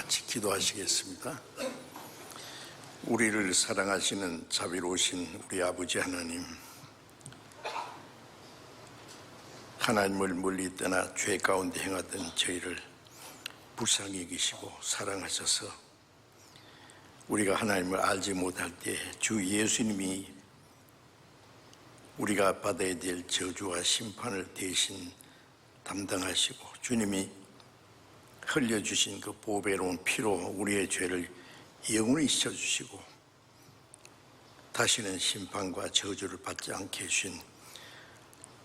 같이 기도하시겠습니다. 우리를 사랑하시는 자비로우신 우리 아버지 하나님, 하나님을 멀리 떠나 죄 가운데 행하던 저희를 불쌍히 여기시고 사랑하셔서 우리가 하나님을 알지 못할 때 주 예수님이 우리가 받아야 될 저주와 심판을 대신 담당하시고 주님이 흘려주신 그 보배로운 피로 우리의 죄를 영원히 씻어주시고 다시는 심판과 저주를 받지 않게 해주신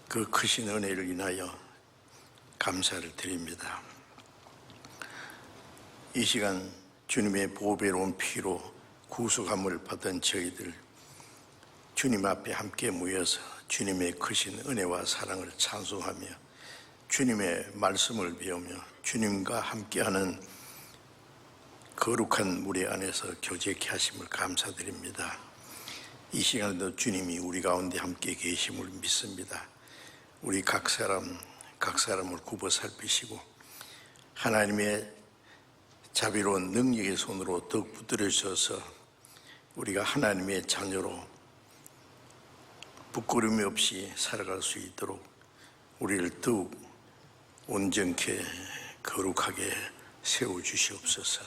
그 크신 은혜를 인하여 감사를 드립니다. 이 시간 주님의 보배로운 피로 구속함을 받은 저희들 주님 앞에 함께 모여서 주님의 크신 은혜와 사랑을 찬송하며 주님의 말씀을 배우며 주님과 함께하는 거룩한 무리 안에서 교제케 하심을 감사드립니다. 이 시간에도 주님이 우리 가운데 함께 계심을 믿습니다. 우리 각 사람을 굽어 살피시고 하나님의 자비로운 능력의 손으로 더욱 붙들어 주셔서 우리가 하나님의 자녀로 부끄러움이 없이 살아갈 수 있도록 우리를 더욱 온전케 거룩하게 세워주시옵소서.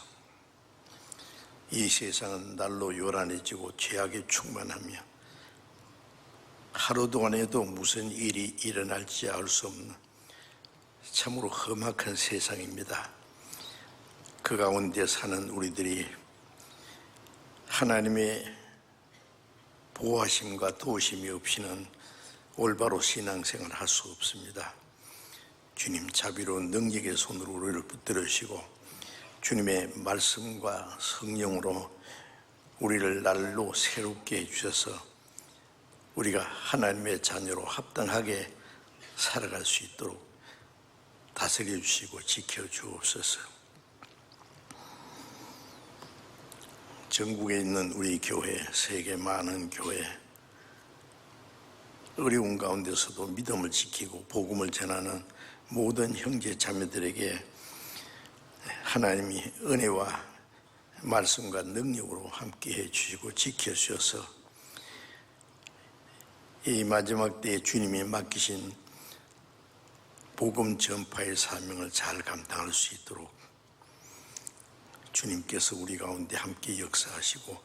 이 세상은 날로 요란해지고 죄악에 충만하며 하루 동안에도 무슨 일이 일어날지 알 수 없는 참으로 험악한 세상입니다. 그 가운데 사는 우리들이 하나님의 보호하심과 도우심이 없이는 올바로 신앙생활을 할 수 없습니다. 주님 자비로운 능력의 손으로 우리를 붙들어 주시고 주님의 말씀과 성령으로 우리를 날로 새롭게 해주셔서 우리가 하나님의 자녀로 합당하게 살아갈 수 있도록 다스려 주시고 지켜 주옵소서. 전국에 있는 우리 교회, 세계 많은 교회, 어려운 가운데서도 믿음을 지키고 복음을 전하는 모든 형제 자매들에게 하나님이 은혜와 말씀과 능력으로 함께해 주시고 지켜주셔서 이 마지막 때에 주님이 맡기신 복음 전파의 사명을 잘 감당할 수 있도록 주님께서 우리 가운데 함께 역사하시고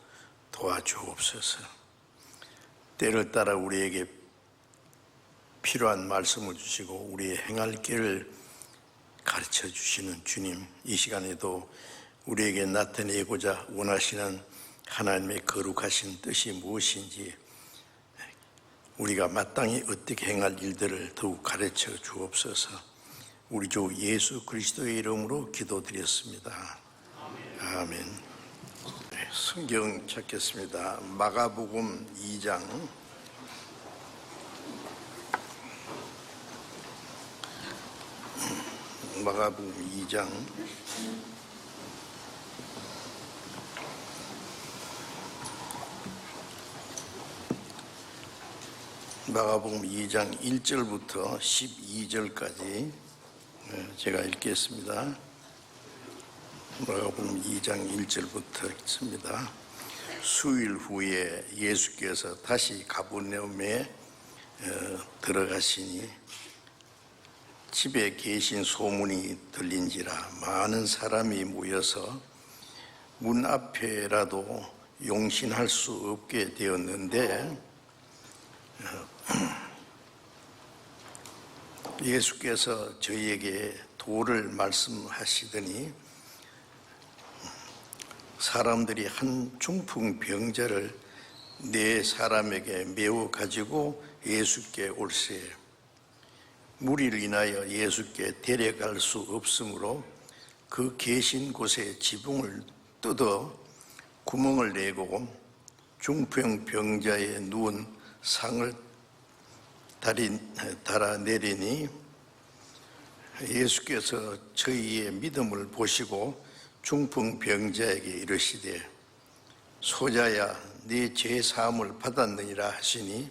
도와주옵소서. 때를 따라 우리에게 필요한 말씀을 주시고 우리의 행할 길을 가르쳐 주시는 주님, 이 시간에도 우리에게 나타내고자 원하시는 하나님의 거룩하신 뜻이 무엇인지 우리가 마땅히 어떻게 행할 일들을 더욱 가르쳐 주옵소서. 우리 주 예수 그리스도의 이름으로 기도드렸습니다. 아멘. 성경 찾겠습니다. 마가복음 2장 마가복음 2장 1절부터 12절까지 제가 읽겠습니다. 마가복음 2장 1절부터 읽습니다. 수일 후에 예수께서 다시 가버나움에 들어가시니 집에 계신 소문이 들린지라 많은 사람이 모여서 문 앞에라도 용신할 수 없게 되었는데 예수께서 저희에게 도를 말씀하시더니 사람들이 한 중풍 병자를 네 사람에게 메워 가지고 예수께 올세 무리를 인하여 예수께 데려갈 수 없으므로 그 계신 곳에 지붕을 뜯어 구멍을 내고 중풍 병자에 누운 상을 달아 내리니 예수께서 저희의 믿음을 보시고 중풍 병자에게 이르시되 소자야 네 죄 사함을 받았느니라 하시니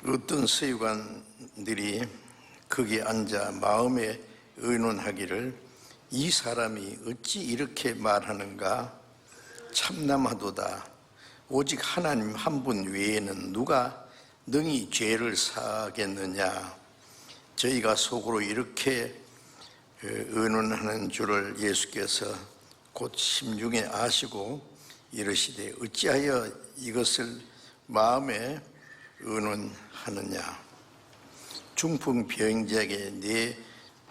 어떤 서기관들이 거기 앉아 마음에 의논하기를 이 사람이 어찌 이렇게 말하는가? 참남하도다. 오직 하나님 한 분 외에는 누가 능히 죄를 사하겠느냐? 저희가 속으로 이렇게 의논하는 줄을 예수께서 곧 심중에 아시고 이르시되 어찌하여 이것을 마음에 의논하느냐? 중풍병자에게 내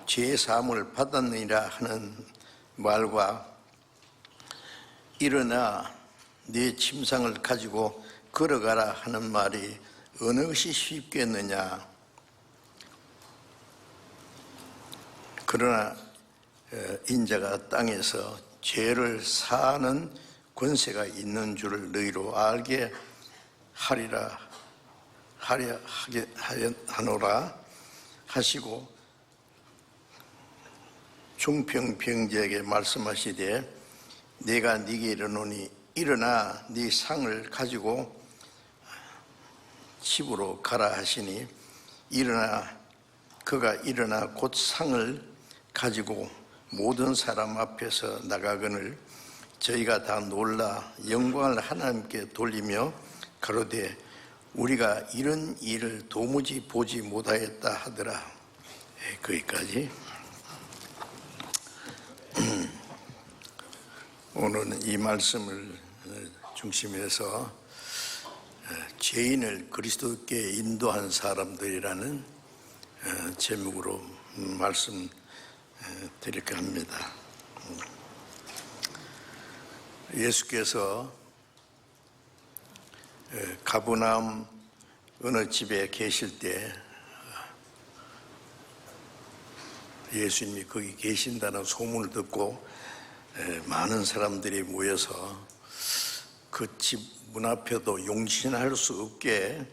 죄사함을 받았느니라 하는 말과 일어나 네 침상을 가지고 걸어가라 하는 말이 어느 것이 쉽겠느냐? 그러나 인자가 땅에서 죄를 사하는 권세가 있는 줄을 너희로 알게 하노라 하시고 중풍병자에게 말씀하시되 내가 네게 이르노니 일어나 네 상을 가지고 집으로 가라 하시니 그가 일어나 곧 상을 가지고 모든 사람 앞에서 나가거늘 저희가 다 놀라 영광을 하나님께 돌리며 가로되 우리가 이런 일을 도무지 보지 못하였다 하더라. 거기까지. 오늘은 이 말씀을 중심해서 죄인을 그리스도께 인도한 사람들이라는 제목으로 말씀 드릴까 합니다. 예수께서 가버나움 어느 집에 계실 때 예수님이 거기 계신다는 소문을 듣고 많은 사람들이 모여서 그 집 문 앞에도 용신할 수 없게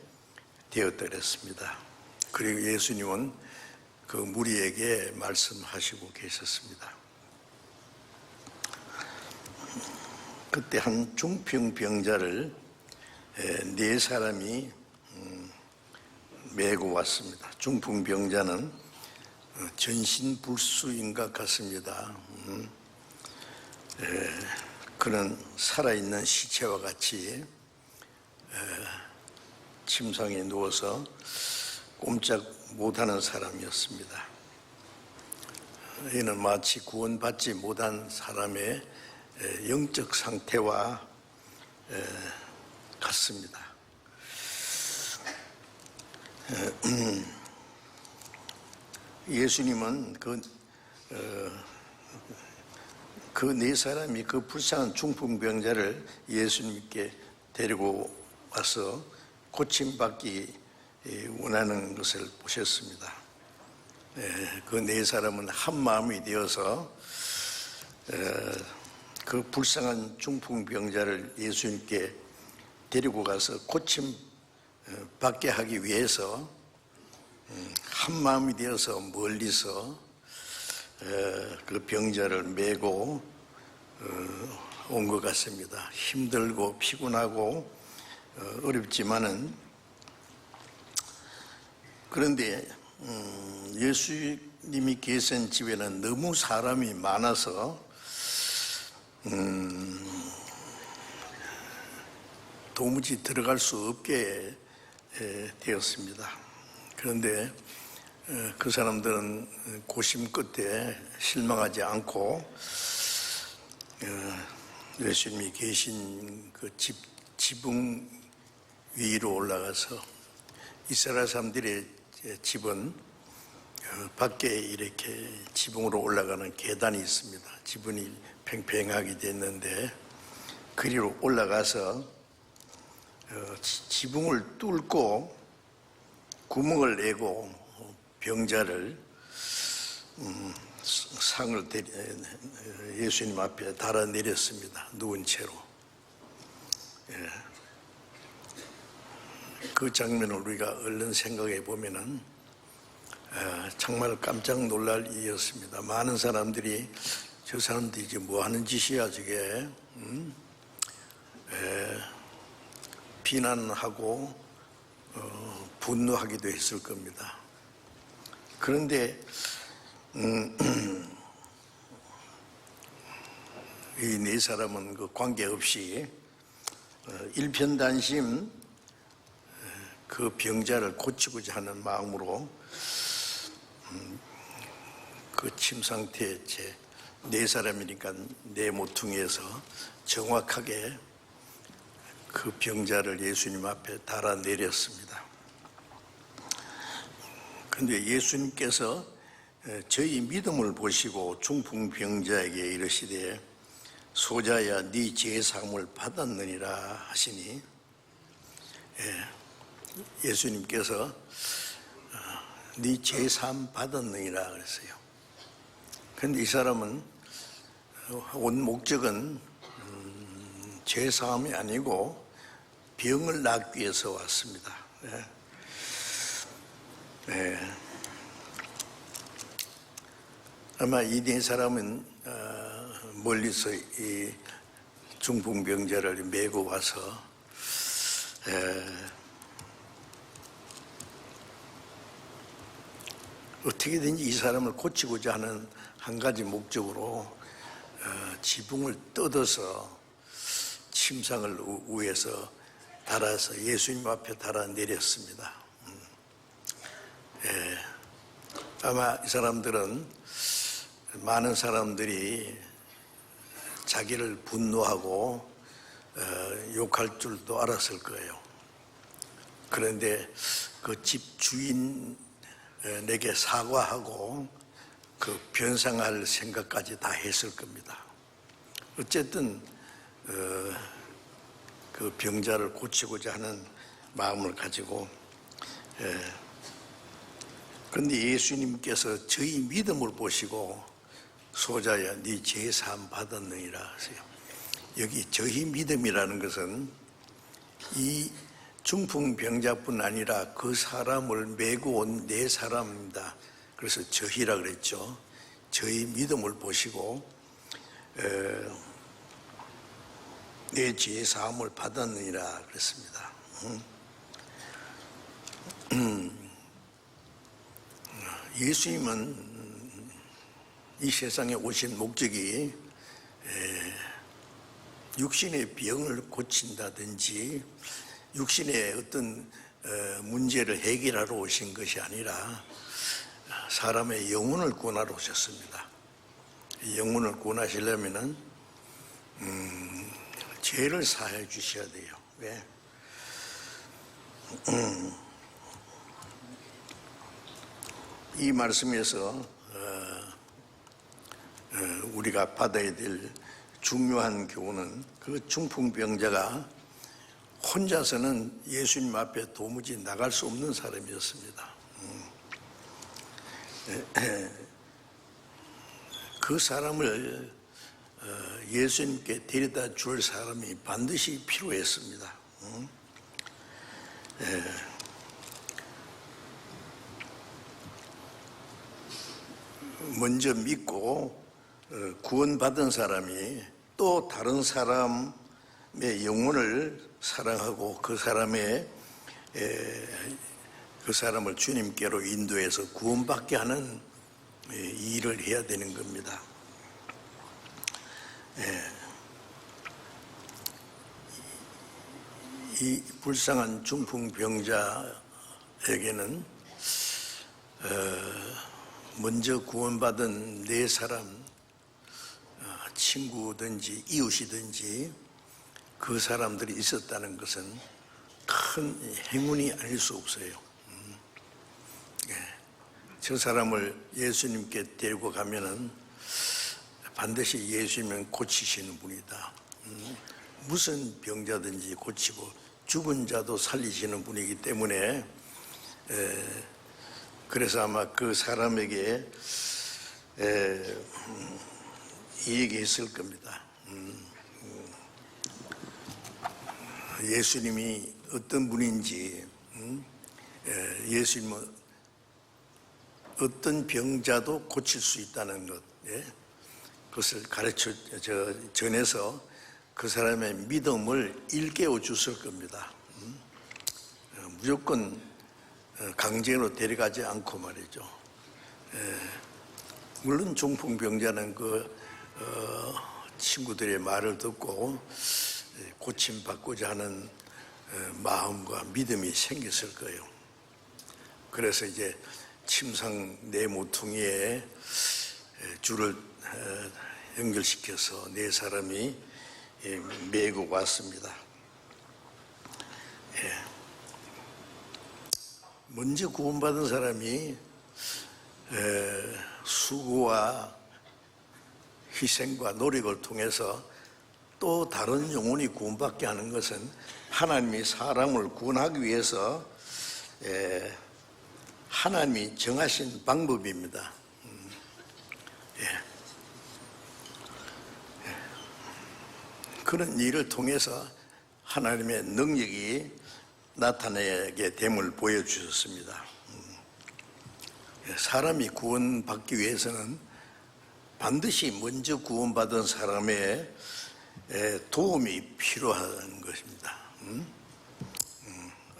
되었더랬습니다. 그리고 예수님은 그 무리에게 말씀하시고 계셨습니다. 그때 한 중풍병자를 네 사람이 메고 왔습니다. 중풍병자는 전신불수인 것 같습니다. 그는 살아있는 시체와 같이 침상에 누워서 꼼짝 못하는 사람이었습니다. 이는 마치 구원받지 못한 사람의 영적 상태와 같습니다. 예수님은 그 네 사람이 그 불쌍한 중풍병자를 예수님께 데리고 와서 고침받기 원하는 것을 보셨습니다. 그 네 사람은 한 마음이 되어서 그 불쌍한 중풍병자를 예수님께 데리고 가서 고침받게 하기 위해서 한 마음이 되어서 멀리서 그 병자를 메고 온 것 같습니다. 힘들고 피곤하고 어렵지만은 그런데 예수님이 계신 집에는 너무 사람이 많아서 도무지 들어갈 수 없게 되었습니다. 그런데 그 사람들은 고심 끝에 실망하지 않고 예수님이 계신 그 지붕 위로 올라가서 이스라엘 사람들의 집은 밖에 이렇게 지붕으로 올라가는 계단이 있습니다. 지붕이 팽팽하게 됐는데 그리로 올라가서 지붕을 뚫고 구멍을 내고 병자를 상을 예수님 앞에 달아 내렸습니다. 누운 채로. 그 장면을 우리가 얼른 생각해 보면은 정말 깜짝 놀랄 일이었습니다. 많은 사람들이 저 사람들이 지금 뭐 하는 짓이야 저게, 비난하고 분노하기도 했을 겁니다. 그런데 이 네 사람은 그 관계없이 일편단심 그 병자를 고치고자 하는 마음으로 그 침 상태에 네 사람이니까 네 모퉁이에서 정확하게 그 병자를 예수님 앞에 달아내렸습니다. 그런데 예수님께서 저희 믿음을 보시고 중풍병자에게 이르시되 소자야 네 제사함을 받았느니라 하시니, 예수님께서 네 제사함 받았느니라 그랬어요. 그런데 이 사람은 온 목적은 제사함이 아니고 병을 낫기 위해서 왔습니다. 아마 이 네 사람은 멀리서 이 중풍병자를 메고 와서 어떻게든지 이 사람을 고치고자 하는 한 가지 목적으로 지붕을 뜯어서 침상을 위에서 달아서 예수님 앞에 달아 내렸습니다. 아마 이 사람들은 많은 사람들이 자기를 분노하고 욕할 줄도 알았을 거예요. 그런데 그 집 주인에게 사과하고 그 변상할 생각까지 다 했을 겁니다. 어쨌든 그 병자를 고치고자 하는 마음을 가지고, 그런데 예수님께서 저희 믿음을 보시고 소자야 네 제사함 받았느니라 하세요. 여기 저희 믿음이라는 것은 이 중풍병자뿐 아니라 그 사람을 메고 온 네 사람입니다. 그래서 저희라 그랬죠. 저희 믿음을 보시고 내 제사함을 받았느니라 그랬습니다. 예수님은 이 세상에 오신 목적이 육신의 병을 고친다든지 육신의 어떤 문제를 해결하러 오신 것이 아니라 사람의 영혼을 구원하러 오셨습니다. 영혼을 구원하시려면은 죄를 사해 주셔야 돼요. 왜? 이 말씀에서 우리가 받아야 될 중요한 교훈은 그 중풍병자가 혼자서는 예수님 앞에 도무지 나갈 수 없는 사람이었습니다. 그 사람을 예수님께 데려다 줄 사람이 반드시 필요했습니다. 먼저 믿고 구원받은 사람이 또 다른 사람의 영혼을 사랑하고 그 사람을 주님께로 인도해서 구원받게 하는 일을 해야 되는 겁니다. 이 불쌍한 중풍병자에게는 먼저 구원받은 네 사람, 친구든지 이웃이든지 그 사람들이 있었다는 것은 큰 행운이 아닐 수 없어요. 저 사람을 예수님께 데리고 가면은 반드시 예수님은 고치시는 분이다. 무슨 병자든지 고치고 죽은 자도 살리시는 분이기 때문에, 그래서 아마 그 사람에게 얘기했을 겁니다. 예수님이 어떤 분인지, 예수님은 어떤 병자도 고칠 수 있다는 것, 그것을 가르쳐 전해서 그 사람의 믿음을 일깨워 줬을 겁니다. 무조건 강제로 데려가지 않고 말이죠. 물론 중풍병자는 친구들의 말을 듣고 고침받고자 하는 마음과 믿음이 생겼을 거예요. 그래서 이제 침상 네 모퉁이에 줄을 연결시켜서 네 사람이 메고 왔습니다. 먼저 구원받은 사람이 수고와 희생과 노력을 통해서 또 다른 영혼이 구원받게 하는 것은 하나님이 사람을 구원하기 위해서 하나님이 정하신 방법입니다. 그런 일을 통해서 하나님의 능력이 나타나게 됨을 보여주셨습니다. 사람이 구원받기 위해서는 반드시 먼저 구원받은 사람의 도움이 필요한 것입니다.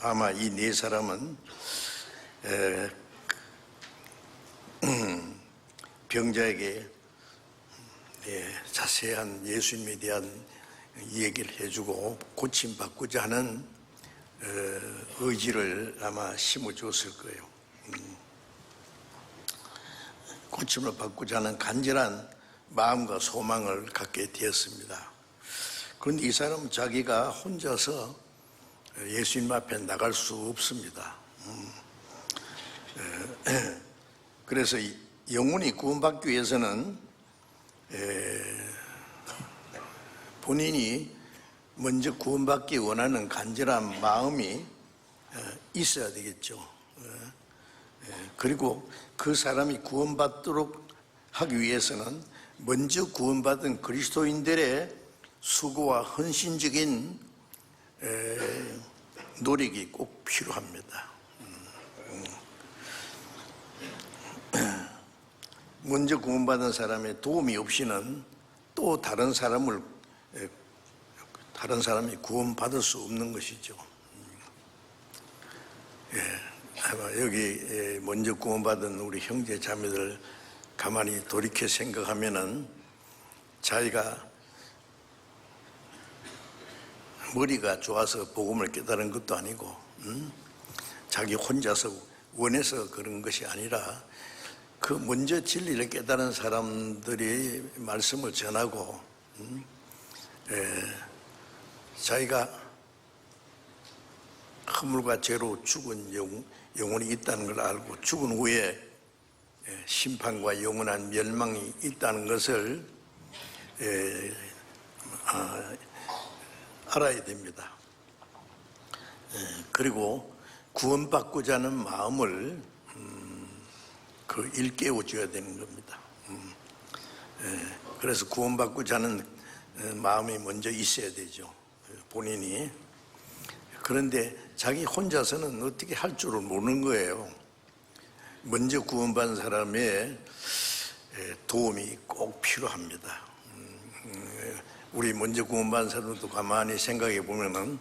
아마 이 네 사람은 병자에게 자세한 예수님에 대한 얘기를 해주고 고침받고자 하는 의지를 아마 심어줬을 거예요. 고침을 받고자 하는 간절한 마음과 소망을 갖게 되었습니다. 그런데 이 사람은 자기가 혼자서 예수님 앞에 나갈 수 없습니다. 그래서 영혼이 구원받기 위해서는 본인이 먼저 구원받기 원하는 간절한 마음이 있어야 되겠죠. 그리고 그 사람이 구원받도록 하기 위해서는 먼저 구원받은 그리스도인들의 수고와 헌신적인 노력이 꼭 필요합니다. 먼저 구원받은 사람의 도움이 없이는 또 다른 사람이 구원받을 수 없는 것이죠. 아마 여기 먼저 구원받은 우리 형제 자매들 가만히 돌이켜 생각하면은 자기가 머리가 좋아서 복음을 깨달은 것도 아니고 자기 혼자서 원해서 그런 것이 아니라 그 먼저 진리를 깨달은 사람들이 말씀을 전하고 자기가 허물과 죄로 죽은 영혼이 있다는 걸 알고 죽은 후에 심판과 영원한 멸망이 있다는 것을 알아야 됩니다. 그리고 구원받고자 하는 마음을 일깨워줘야 되는 겁니다. 그래서 구원받고자 하는 마음이 먼저 있어야 되죠. 본인이. 그런데 자기 혼자서는 어떻게 할 줄을 모르는 거예요. 먼저 구원받은 사람의 도움이 꼭 필요합니다. 우리 먼저 구원받은 사람도 가만히 생각해 보면은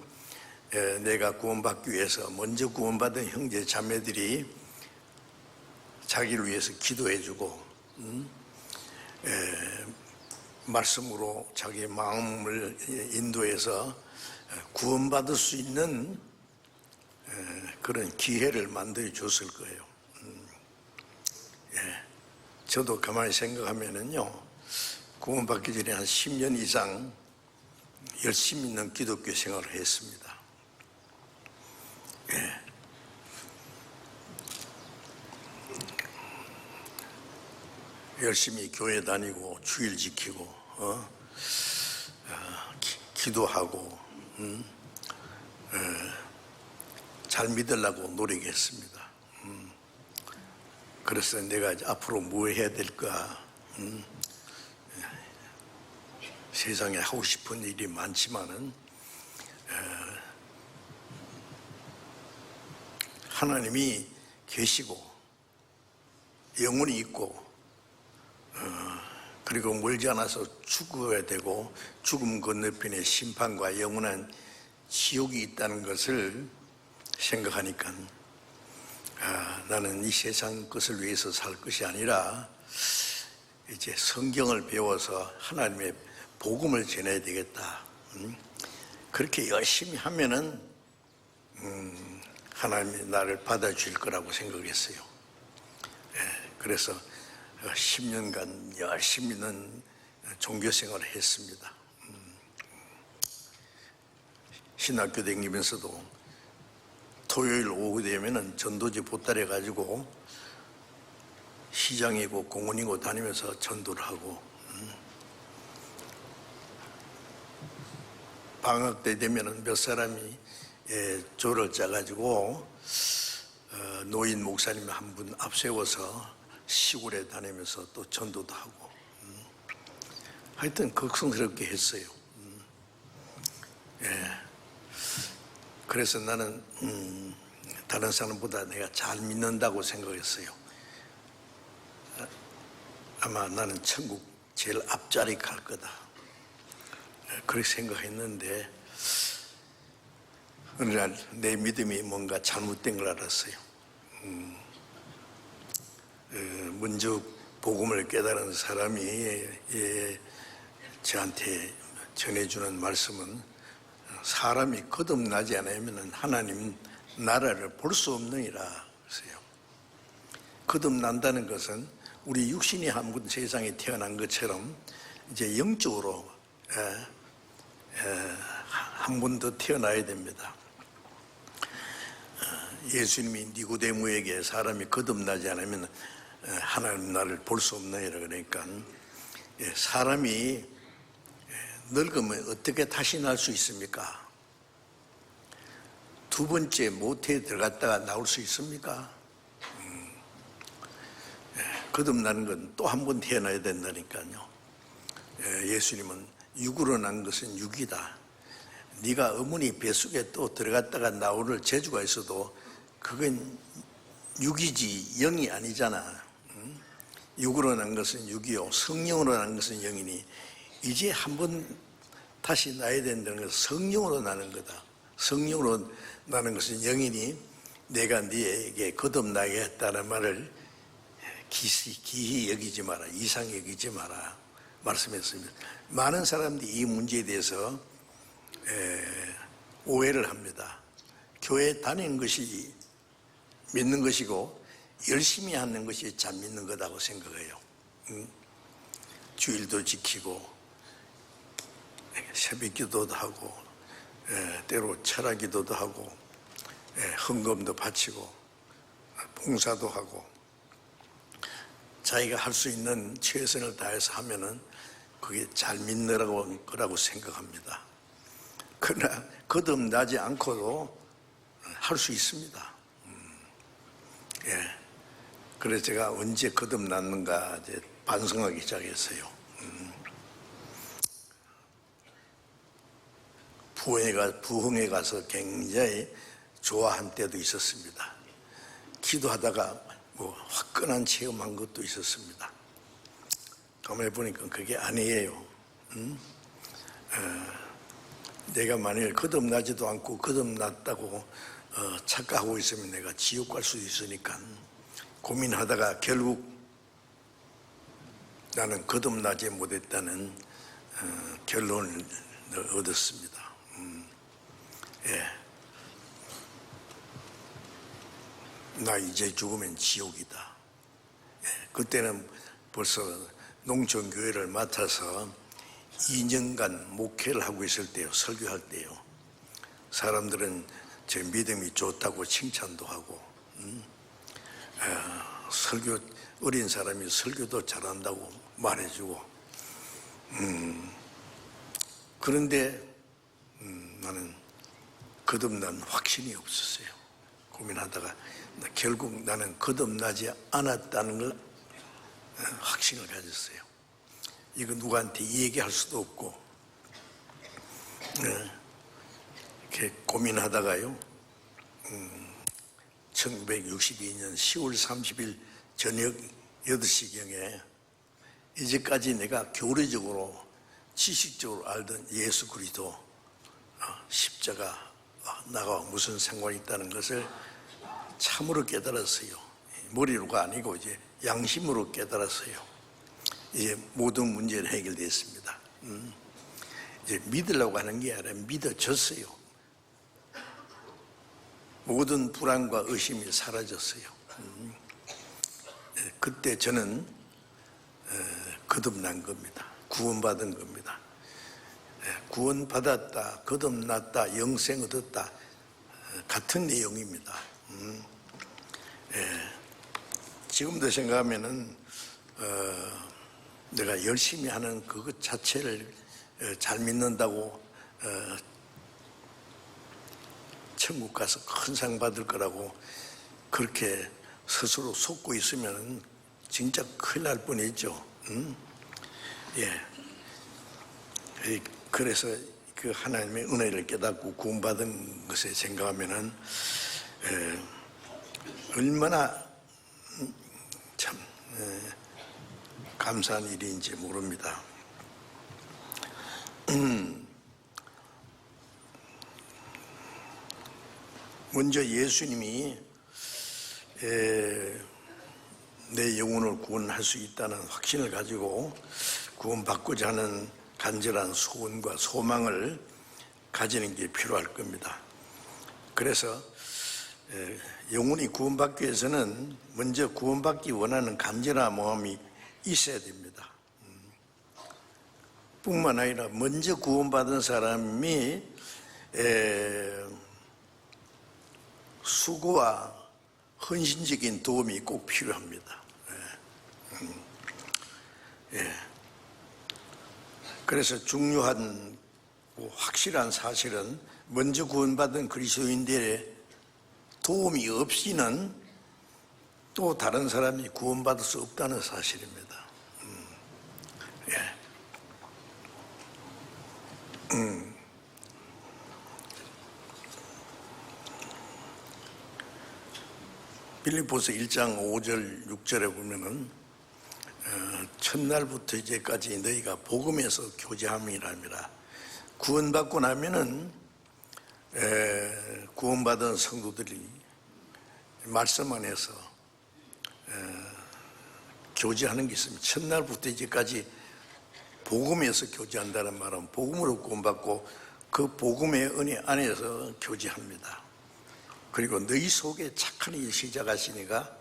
내가 구원받기 위해서 먼저 구원받은 형제 자매들이 자기를 위해서 기도해 주고 말씀으로 자기의 마음을 인도해서 구원받을 수 있는 그런 기회를 만들어 줬을 거예요. 저도 가만히 생각하면은요, 구원받기 전에 한 10년 이상 열심히 있는 기독교 생활을 했습니다. 열심히 교회 다니고 주일 지키고 기도하고 잘 믿으려고 노력했습니다. 그래서 내가 이제 앞으로 뭐 해야 될까? 세상에 하고 싶은 일이 많지만은 하나님이 계시고 영혼이 있고 그리고 멀지 않아서 죽어야 되고 죽음 건너편에 심판과 영원한 지옥이 있다는 것을 생각하니까 나는 이 세상 것을 위해서 살 것이 아니라 이제 성경을 배워서 하나님의 복음을 전해야 되겠다. 그렇게 열심히 하면은 하나님이 나를 받아주실 거라고 생각했어요. 그래서 10년간 열심히는 종교생활을 했습니다. 신학교 다니면서도 토요일 오후 되면은 전도지 보따리 가지고 시장이고 공원이고 다니면서 전도를 하고, 방학 때 되면은 몇 사람이 조를 짜가지고 노인 목사님 한 분 앞세워서 시골에 다니면서 또 전도도 하고, 하여튼 걱정스럽게 했어요. 그래서 나는 다른 사람보다 내가 잘 믿는다고 생각했어요. 아마 나는 천국 제일 앞자리 갈 거다, 그렇게 생각했는데 어느 날 내 믿음이 뭔가 잘못된 걸 알았어요. 먼저 복음을 깨달은 사람이 저한테 전해주는 말씀은 사람이 거듭나지 않으면 하나님 나라를 볼 수 없느니라 그랬어요. 거듭난다는 것은 우리 육신이 한 번 세상에 태어난 것처럼 이제 영적으로 한 번 더 태어나야 됩니다. 예수님이 니고데모에게 사람이 거듭나지 않으면 하나님 나라를 볼 수 없느니라 그러니까, 사람이 늙으면 어떻게 다시 날 수 있습니까? 두 번째 모태에 들어갔다가 나올 수 있습니까? 거듭나는 건 또 한 번 태어나야 된다니까요. 예수님은 육으로 난 것은 육이다. 네가 어머니 뱃속에 또 들어갔다가 나올 재주가 있어도 그건 육이지 영이 아니잖아. 육으로 난 것은 육이요, 성령으로 난 것은 영이니 이제 한번 다시 나야 된다는 것은 성령으로 나는 거다. 성령으로 나는 것은 영이니 내가 네에게 거듭나게 했다는 말을 기히 여기지 마라, 이상히 여기지 마라 말씀했습니다. 많은 사람들이 이 문제에 대해서 오해를 합니다. 교회 다니는 것이 믿는 것이고 열심히 하는 것이 잘 믿는 거다고 생각해요. 주일도 지키고 새벽 기도도 하고 때로 철학 기도도 하고 헌금도 바치고 봉사도 하고 자기가 할 수 있는 최선을 다해서 하면은 그게 잘 믿는 거라고 생각합니다. 그러나 거듭나지 않고도 할 수 있습니다. 그래서 제가 언제 거듭났는가 이제 반성하기 시작했어요. 부흥에 가서 굉장히 좋아한 때도 있었습니다. 기도하다가 뭐 화끈한 체험한 것도 있었습니다. 가만히 보니까 그게 아니에요. 내가 만일 거듭나지도 않고 거듭났다고 착각하고 있으면 내가 지옥 갈 수도 있으니까 고민하다가 결국 나는 거듭나지 못했다는 결론을 얻었습니다. 나 이제 죽으면 지옥이다. 그때는 벌써 농촌교회를 맡아서 2년간 목회를 하고 있을 때요, 설교할 때요. 사람들은 제 믿음이 좋다고 칭찬도 하고, 어린 사람이 설교도 잘한다고 말해주고, 그런데 나는 거듭난 확신이 없었어요. 고민하다가 결국 나는 거듭나지 않았다는 걸 확신을 가졌어요. 이거 누구한테 얘기할 수도 없고, 이렇게 고민하다가요, 1962년 10월 30일 저녁 8시경에 이제까지 내가 교리적으로 지식적으로 알던 예수 그리스도 십자가 나와 무슨 상관이 있다는 것을 참으로 깨달았어요. 머리로가 아니고 이제 양심으로 깨달았어요. 이제 모든 문제는 해결됐습니다. 이제 믿으려고 하는 게 아니라 믿어졌어요. 모든 불안과 의심이 사라졌어요. 그때 저는 거듭난 겁니다. 구원받은 겁니다. 구원받았다, 거듭났다, 영생 얻었다, 같은 내용입니다. 지금도 생각하면은 내가 열심히 하는 그것 자체를 잘 믿는다고 천국 가서 큰 상 받을 거라고 그렇게 스스로 속고 있으면 진짜 큰일 날 뻔했죠. 그래서 그 하나님의 은혜를 깨닫고 구원받은 것에 생각하면은 얼마나 참 감사한 일인지 모릅니다. 먼저 예수님이 내 영혼을 구원할 수 있다는 확신을 가지고 구원받고자 하는 간절한 소원과 소망을 가지는 게 필요할 겁니다. 그래서 영혼이 구원받기 위해서는 먼저 구원받기 원하는 간절한 마음이 있어야 됩니다. 뿐만 아니라 먼저 구원받은 사람이 수고와 헌신적인 도움이 꼭 필요합니다. 그래서 중요한 확실한 사실은 먼저 구원받은 그리스도인들의 도움이 없이는 또 다른 사람이 구원받을 수 없다는 사실입니다. 빌립보서 1장 5절 6절에 보면은 첫날부터 이제까지 너희가 복음에서 교제함이랍니다. 구원받고 나면은 구원받은 성도들이 말씀 안에서 교제하는 게 있습니다. 첫날부터 이제까지 복음에서 교제한다는 말은 복음으로 구원받고 그 복음의 은혜 안에서 교제합니다. 그리고 너희 속에 착한 일 시작하시니까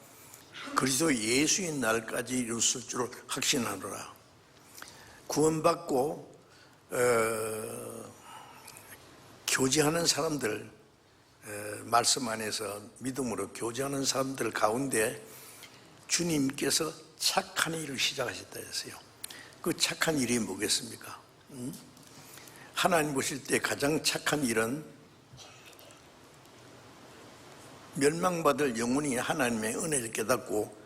그리스도 예수인 날까지 이루실 줄 확신하노라. 구원받고 교제하는 사람들, 말씀 안에서 믿음으로 교제하는 사람들 가운데 주님께서 착한 일을 시작하셨다 했어요. 그 착한 일이 뭐겠습니까? 하나님 보실 때 가장 착한 일은 멸망받을 영혼이 하나님의 은혜를 깨닫고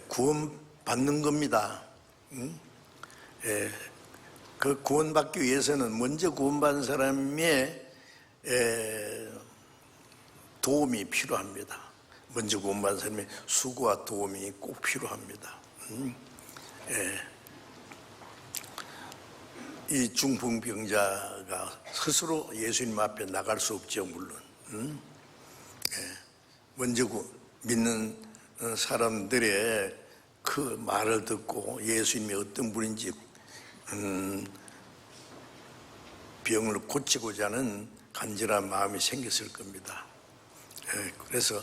구원받는 겁니다. 그 구원받기 위해서는 먼저 구원받은 사람의 도움이 필요합니다. 먼저 구원받은 사람의 수고와 도움이 꼭 필요합니다. 이 중풍병자가 스스로 예수님 앞에 나갈 수 없죠, 물론. 먼저 믿는 사람들의 그 말을 듣고 예수님이 어떤 분인지 병을 고치고자 하는 간절한 마음이 생겼을 겁니다. 그래서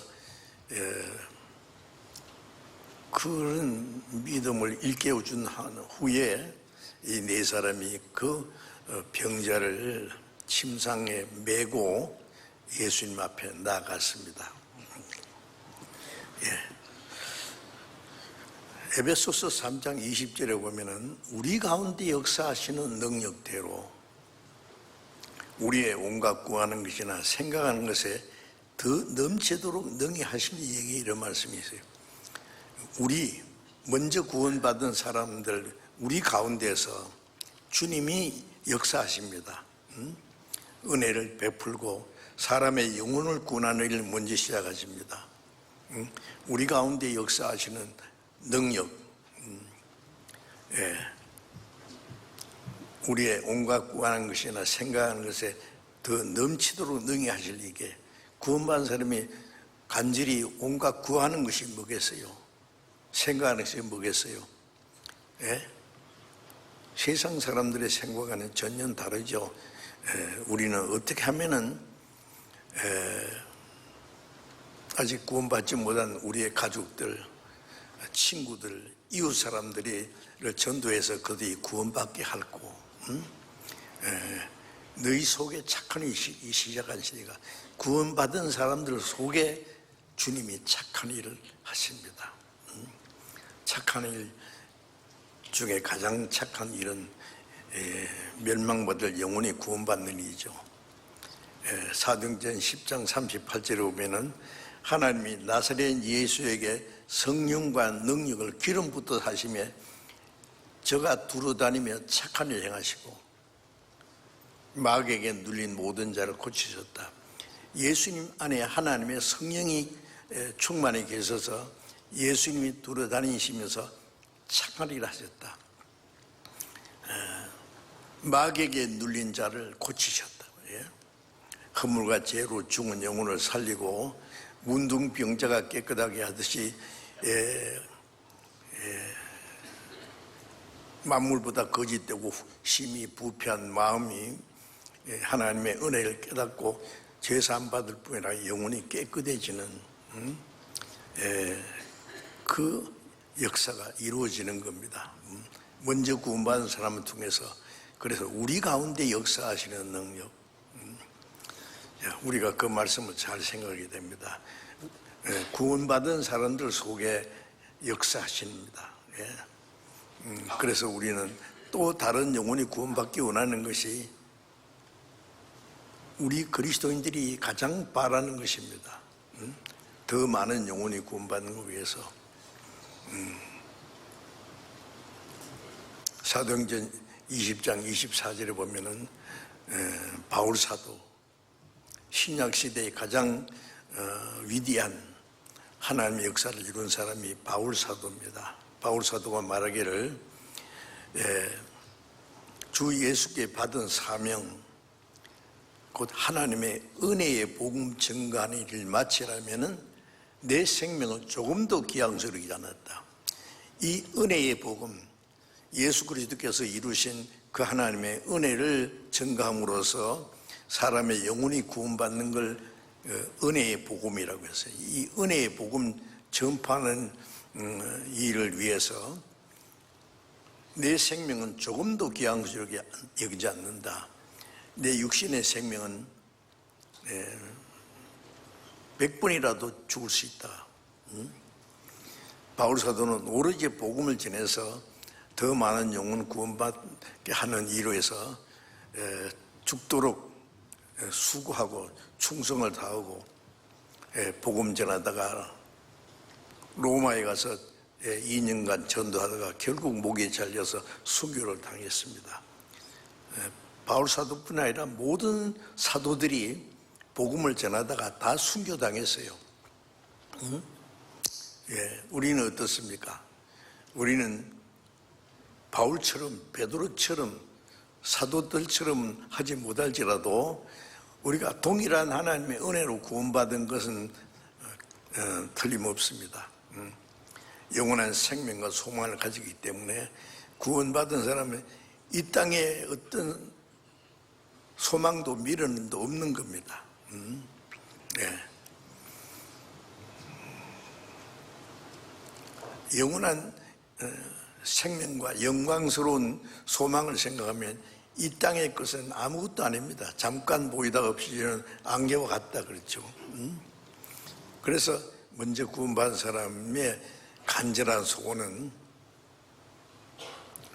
그런 믿음을 일깨워준 후에 이 네 사람이 그 병자를 침상에 메고 예수님 앞에 나아갔습니다. 에베소서 3장 20절에 보면은 우리 가운데 역사하시는 능력대로 우리의 온갖 구하는 것이나 생각하는 것에 더 넘치도록 능히 하실 얘기 이런 말씀이 있어요. 우리 먼저 구원받은 사람들 우리 가운데서 주님이 역사하십니다. 은혜를 베풀고 사람의 영혼을 구원하는 일을 먼저 시작하십니다. 우리 가운데 역사하시는 능력, 우리의 온갖 구하는 것이나 생각하는 것에 더 넘치도록 능히 하실 이게 구원받은 사람이 간절히 온갖 구하는 것이 뭐겠어요? 생각하는 것이 뭐겠어요? 세상 사람들의 생각과는 전혀 다르죠. 우리는 어떻게 하면은 아직 구원받지 못한 우리의 가족들, 친구들, 이웃 사람들을 전도해서 그들이 구원받게 할고, 너희 속에 착한 일이 시작한 시니까 구원받은 사람들 속에 주님이 착한 일을 하십니다. 착한 일 중에 가장 착한 일은 멸망받을 영혼이 구원받는 일이죠. 사도행전 10장 38절에 보면은 하나님이 나사렛 예수에게 성령과 능력을 기름 붓듯 하시며 저가 두루다니며 착한 일 행하시고 마귀에게 눌린 모든 자를 고치셨다. 예수님 안에 하나님의 성령이 충만히 계셔서 예수님이 두루다니시면서 착한 일을 하셨다. 마귀에게 눌린 자를 고치셨다. 허물과 죄로 죽은 영혼을 살리고 문둥병자가 깨끗하게 하듯이 만물보다 거짓되고 심히 부패한 마음이 하나님의 은혜를 깨닫고 죄사함 받을 뿐 아니라 영혼이 깨끗해지는 그 역사가 이루어지는 겁니다. 먼저 구원받은 사람을 통해서. 그래서 우리 가운데 역사하시는 능력, 우리가 그 말씀을 잘 생각하게 됩니다. 구원받은 사람들 속에 역사하십니다. 그래서 우리는 또 다른 영혼이 구원받기 원하는 것이 우리 그리스도인들이 가장 바라는 것입니다. 더 많은 영혼이 구원받는 것 위해서. 사도행전 20장 24절에 보면은 바울 사도, 신약 시대의 가장 위대한 하나님의 역사를 이룬 사람이 바울 사도입니다. 바울 사도가 말하기를 주 예수께 받은 사명, 곧 하나님의 은혜의 복음 증거하는 일을 마치려면은 내 생명을 조금 더 귀양스럽지 않았다. 이 은혜의 복음, 예수 그리스도께서 이루신 그 하나님의 은혜를 증거함으로써 사람의 영혼이 구원받는 걸 은혜의 복음이라고 해서 이 은혜의 복음 전파하는 일을 위해서 내 생명은 조금 더 귀양스럽게 여기지 않는다. 내 육신의 생명은 100번이라도 죽을 수 있다. 바울 사도는 오로지 복음을 전해서 더 많은 영혼 구원받게 하는 이로 해서 죽도록 수고하고 충성을 다하고 복음 전하다가 로마에 가서 2년간 전도하다가 결국 목에 잘려서 순교를 당했습니다. 바울 사도뿐 아니라 모든 사도들이 복음을 전하다가 다 순교당했어요. 우리는 어떻습니까? 우리는 바울처럼, 베드로처럼, 사도들처럼 하지 못할지라도 우리가 동일한 하나님의 은혜로 구원받은 것은 틀림없습니다. 영원한 생명과 소망을 가지기 때문에 구원받은 사람은 이 땅에 어떤 소망도 미련도 없는 겁니다. 영원한 생명과 영광스러운 소망을 생각하면 이 땅의 것은 아무것도 아닙니다. 잠깐 보이다가 없어지는 안개와 같다 그렇죠. 그래서 먼저 구원받은 사람의 간절한 소원은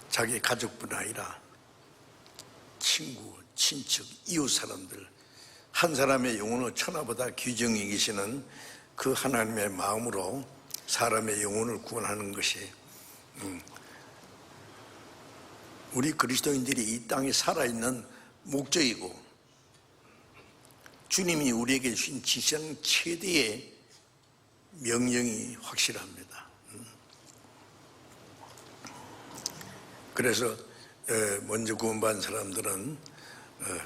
자기 가족뿐 아니라 친구, 친척, 이웃 사람들, 한 사람의 영혼을 천하보다 귀중히 여기시는 그 하나님의 마음으로 사람의 영혼을 구원하는 것이 우리 그리스도인들이 이 땅에 살아있는 목적이고 주님이 우리에게 주신 지상 최대의 명령이 확실합니다. 그래서 먼저 구원받은 사람들은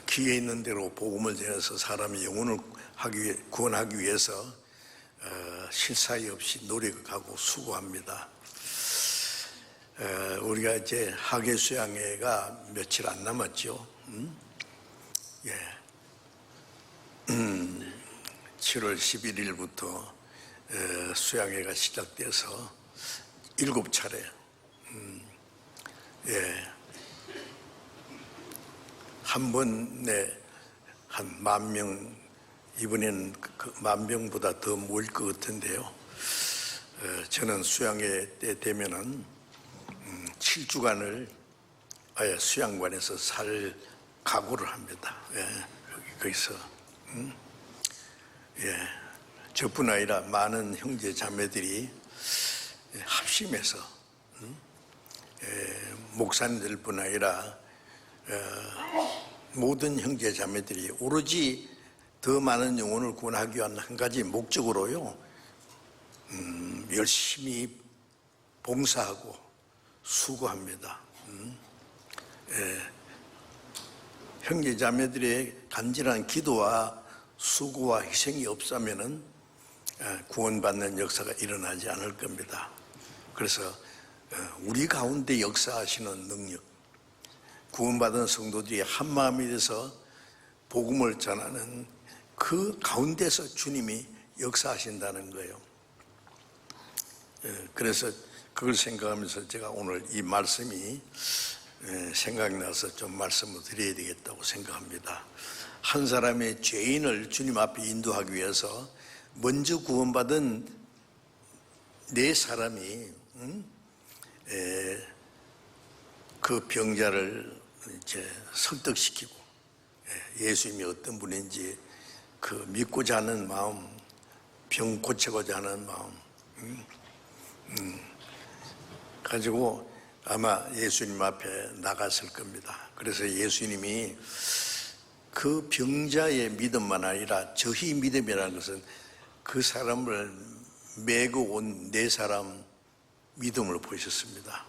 기회 있는 대로 복음을 전해서 사람의 영혼을 구원하기 위해서 실사이 없이 노력하고 수고합니다. 우리가 이제 학예 수양회가 며칠 안 남았죠. 예. 7월 11일부터 수양회가 시작돼서 7차례, 한 번에 한 10,000명, 이번에는 그 10,000명보다 더 모일 것 같은데요. 저는 수양회 때 되면은 7주간을 아예 수양관에서 살 각오를 합니다. 거기서 저뿐 아니라 많은 형제 자매들이 합심해서 목사님들뿐 아니라 모든 형제 자매들이 오로지 더 많은 영혼을 구원하기 위한 한 가지 목적으로요, 열심히 봉사하고 수고합니다. 형제 자매들의 간절한 기도와 수고와 희생이 없으면은 구원받는 역사가 일어나지 않을 겁니다. 그래서 우리 가운데 역사하시는 능력, 구원받은 성도들이 한마음이 돼서 복음을 전하는 그 가운데서 주님이 역사하신다는 거예요. 그래서 그걸 생각하면서 제가 오늘 이 말씀이 생각이 나서 좀 말씀을 드려야 되겠다고 생각합니다. 한 사람의 죄인을 주님 앞에 인도하기 위해서 먼저 구원받은 네 사람이 그 병자를 이제 설득시키고 예수님이 어떤 분인지 그 믿고자 하는 마음, 병 고치고자 하는 마음 가지고 아마 예수님 앞에 나갔을 겁니다. 그래서 예수님이 그 병자의 믿음만 아니라 저희 믿음이라는 것은 그 사람을 메고 온 네 사람 믿음을 보셨습니다.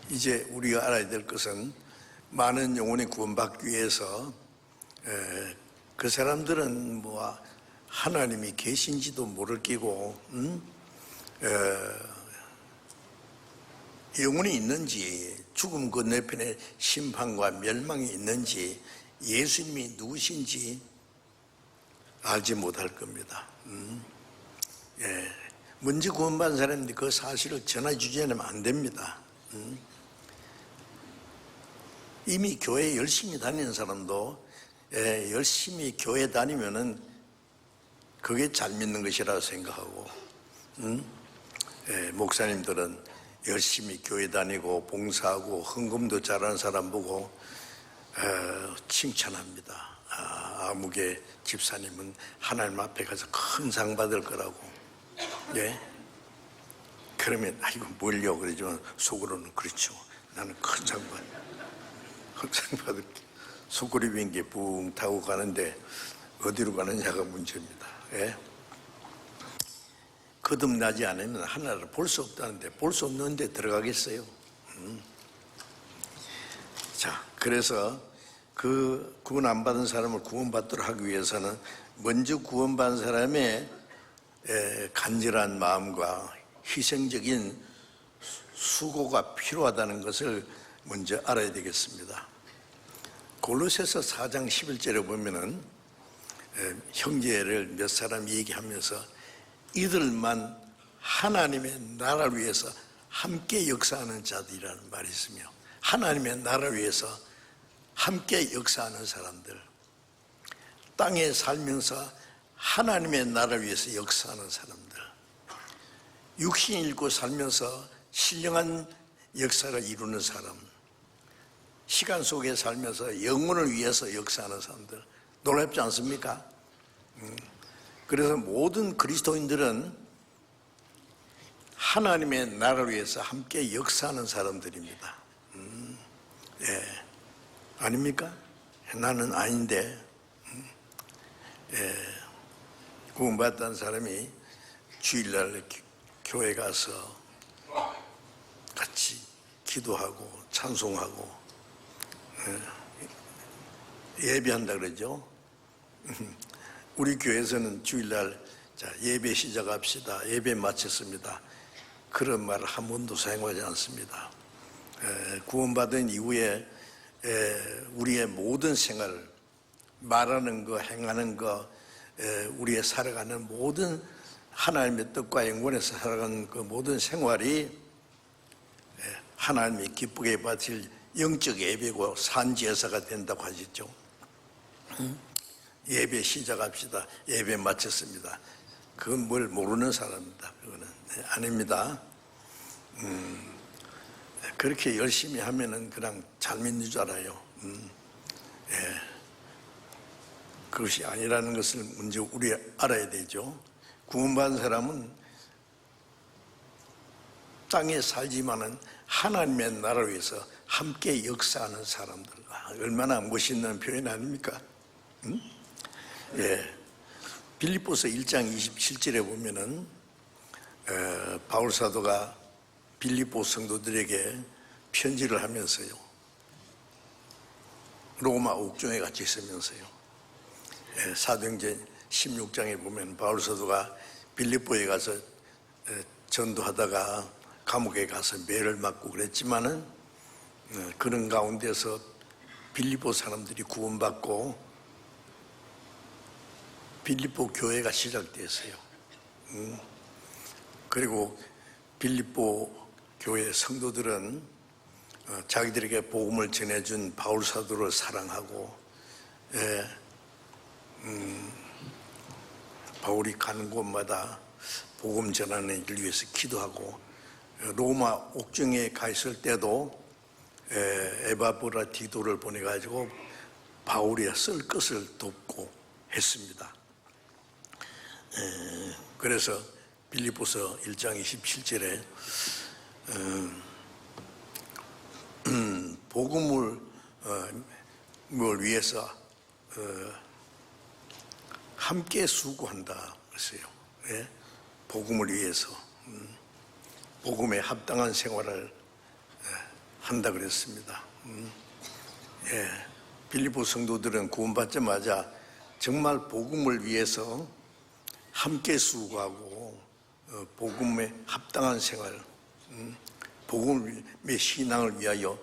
이제 우리가 알아야 될 것은 많은 영혼이 구원받기 위해서 그 사람들은 뭐 하나님이 계신지도 모를 끼고 영혼이 있는지, 죽음 건너편에 심판과 멸망이 있는지, 예수님이 누구신지 알지 못할 겁니다. 먼저 구원받은 사람인데 그 사실을 전해주지 않으면 안 됩니다. 이미 교회 열심히 다니는 사람도 열심히 교회 다니면은 그게 잘 믿는 것이라고 생각하고, 목사님들은 열심히 교회 다니고 봉사하고 헌금도 잘하는 사람 보고 칭찬합니다. 아무개 집사님은 하나님 앞에 가서 큰 상 받을 거라고. 그러면 아이고 뭘요 그러지만 속으로는 그렇죠. 나는 큰 상 받을게. 속구리 비행기 붕 타고 가는데 어디로 가느냐가 문제입니다. 거듭나지 않으면 하나를 볼 수 없다는데, 볼 수 없는데 들어가겠어요? 자, 그래서 그 구원 안 받은 사람을 구원받도록 하기 위해서는 먼저 구원받은 사람의 간절한 마음과 희생적인 수고가 필요하다는 것을 먼저 알아야 되겠습니다. 골로새서 4장 11절에 보면은 형제를 몇 사람 얘기하면서 이들만 하나님의 나라를 위해서 함께 역사하는 자들이라는 말이 있으며, 하나님의 나라를 위해서 함께 역사하는 사람들, 땅에 살면서 하나님의 나라를 위해서 역사하는 사람들, 육신 잃고 살면서 신령한 역사를 이루는 사람, 시간 속에 살면서 영혼을 위해서 역사하는 사람들, 놀랍지 않습니까? 그래서 모든 그리스도인들은 하나님의 나라를 위해서 함께 역사하는 사람들입니다. 아닙니까? 나는 아닌데. 구원받았다는 사람이 주일날 교회 가서 같이 기도하고 찬송하고 예배한다 그러죠. 우리 교회에서는 주일날 자 예배 시작합시다. 예배 마쳤습니다. 그런 말을 한 번도 사용하지 않습니다. 구원받은 이후에 우리의 모든 생활, 말하는 거, 행하는 거, 우리의 살아가는 모든 하나님의 뜻과 연관해서 살아가는 그 모든 생활이 하나님이 기쁘게 받으실 영적 예배고 산제사가 된다고 하셨죠. 예배 시작합시다. 예배 마쳤습니다. 그건 뭘 모르는 사람입니다. 그거는 아닙니다. 그렇게 열심히 하면은 그냥 잘 믿는 줄 알아요. 그것이 아니라는 것을 먼저 우리 알아야 되죠. 구원받은 사람은 땅에 살지만은 하나님의 나라를 위해서 함께 역사하는 사람들. 얼마나 멋있는 표현 아닙니까? 빌립보서 1장 27절에 보면은 바울 사도가 빌립보 성도들에게 편지를 하면서요, 로마 옥중에 같이 있으면서요, 사도행전 16장에 보면 바울 사도가 빌립보에 가서 전도하다가 감옥에 가서 매를 맞고 그랬지만은 그런 가운데서 빌립보 사람들이 구원받고 빌립보 교회가 시작됐어요. 그리고 빌립보 교회 성도들은 자기들에게 복음을 전해준 바울 사도를 사랑하고, 바울이 가는 곳마다 복음 전하는 일을 위해서 기도하고, 로마 옥중에 가 있을 때도 에바브라디도를 보내가지고 바울이 쓸 것을 돕고 했습니다. 그래서 빌립보서 1장 27절에 복음을 위해서 함께 수고한다 그랬어요. 복음을 위해서 복음에 합당한 생활을 한다 그랬습니다. 빌립보 성도들은 구원받자마자 정말 복음을 위해서 함께 수고하고 복음에 합당한 생활, 복음의 신앙을 위하여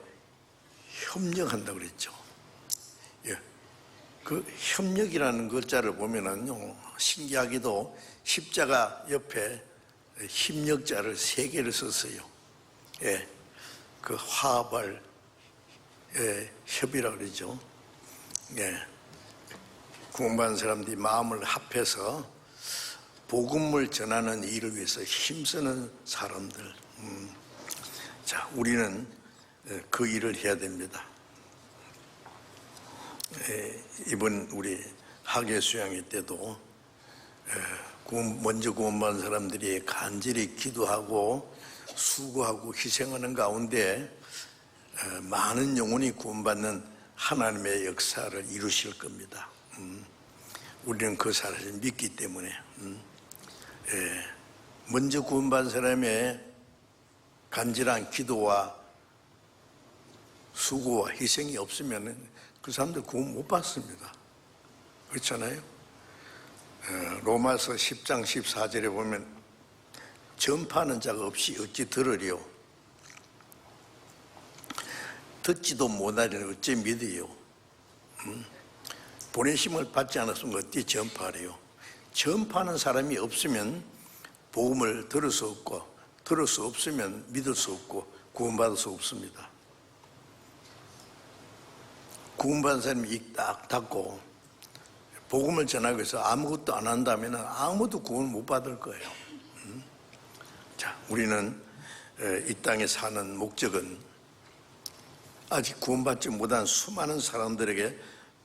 협력한다 그랬죠. 그 협력이라는 글자를 보면은요, 신기하게도 십자가 옆에 협력자를 3개를 썼어요. 그 화합할 협이라고 그러죠. 구원받은 사람들이 마음을 합해서 복음을 전하는 일을 위해서 힘쓰는 사람들. 자, 우리는 그 일을 해야 됩니다. 이번 우리 학예 수양회 때도 먼저 구원받은 사람들이 간절히 기도하고 수고하고 희생하는 가운데 많은 영혼이 구원받는 하나님의 역사를 이루실 겁니다. 우리는 그 사실을 믿기 때문에 먼저 구원받은 사람의 간절한 기도와 수고와 희생이 없으면 그 사람들 구원 못 받습니다. 그렇잖아요. 로마서 10장 14절에 보면 전파하는 자가 없이 어찌 들으리요, 듣지도 못하리니 어찌 믿으요. 보내심을 받지 않았으면 어찌 전파하래요. 전파하는 사람이 없으면 복음을 들을 수 없고, 들을 수 없으면 믿을 수 없고 구원받을 수 없습니다. 구원받은 사람이 입 딱 닫고 복음을 전하기 위해서 아무것도 안 한다면 아무도 구원 못 받을 거예요. 자, 우리는 이 땅에 사는 목적은 아직 구원받지 못한 수많은 사람들에게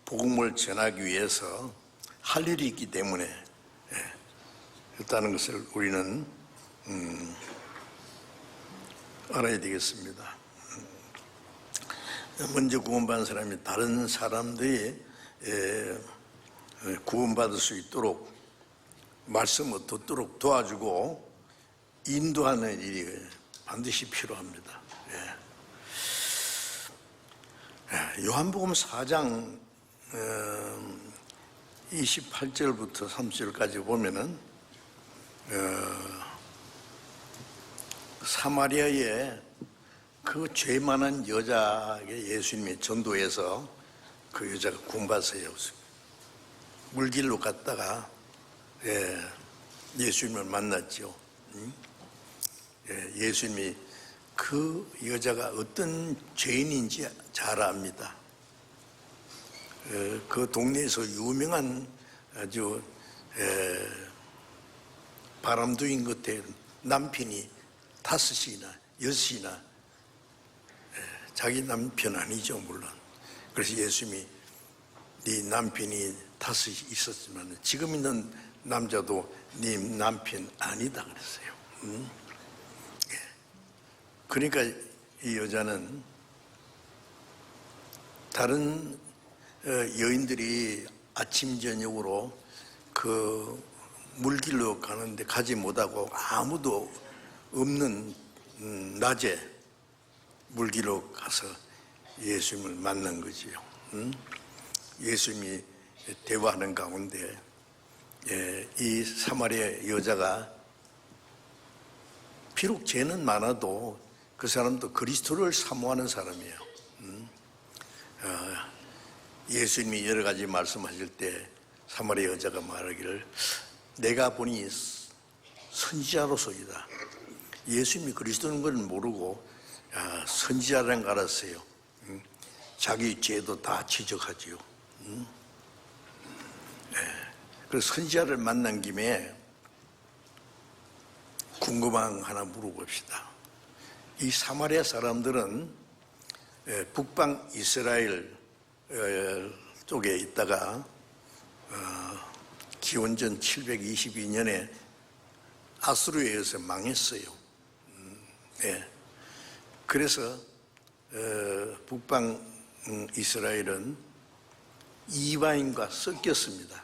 복음을 전하기 위해서 할 일이 있기 때문에 그렇다는 것을 우리는 알아야 되겠습니다. 먼저 구원받은 사람이 다른 사람들이 구원받을 수 있도록 말씀을 듣도록 도와주고 인도하는 일이 반드시 필요합니다. 요한복음 4장 28절부터 30절까지 보면은 사마리아에 그 죄 많은 여자에게 예수님이 전도해서 그 여자가 구원받았어요. 물길로 갔다가 예수님을 만났죠. 예수님이 그 여자가 어떤 죄인인지 잘 압니다. 그 동네에서 유명한 아주 바람둥이인 것 같아요. 남편이 5이나 6이나 자기 남편 아니죠, 물론. 그래서 예수님이 네 남편이 5 있었지만 지금 있는 남자도 네 남편 아니다 그랬어요. 그러니까 이 여자는 다른 여인들이 아침 저녁으로 그 물길로 가는데 가지 못하고 아무도 없는 낮에 물길로 가서 예수님을 만난 거지요. 예수님이 대화하는 가운데 이 사마리아 여자가 비록 죄는 많아도 그 사람도 그리스도를 사모하는 사람이에요. 예수님이 여러 가지 말씀하실 때 사마리아 여자가 말하기를 내가 보니 선지자로서이다. 예수님이 그리스도인 걸 모르고 선지자라는 걸 알았어요. 자기 죄도 다 지적하지요. 그래서 선지자를 만난 김에 궁금한 거 하나 물어봅시다. 이 사마리아 사람들은 북방 이스라엘 쪽에 있다가 기원전 722년에 아수르에 의해서 망했어요. 그래서 북방 이스라엘은 이방인과 섞였습니다.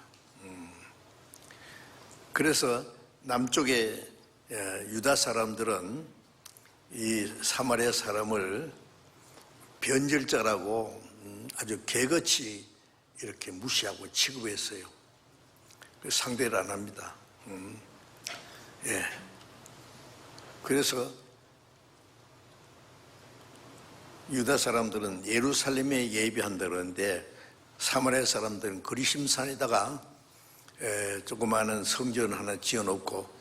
그래서 남쪽의 유다 사람들은 이 사마리아 사람을 변절자라고 아주 개같이 이렇게 무시하고 취급했어요. 상대를 안 합니다. 그래서 유다 사람들은 예루살렘에 예배한다 그러는데 사마리아 사람들은 그리심산에다가 조그마한 성전 하나 지어놓고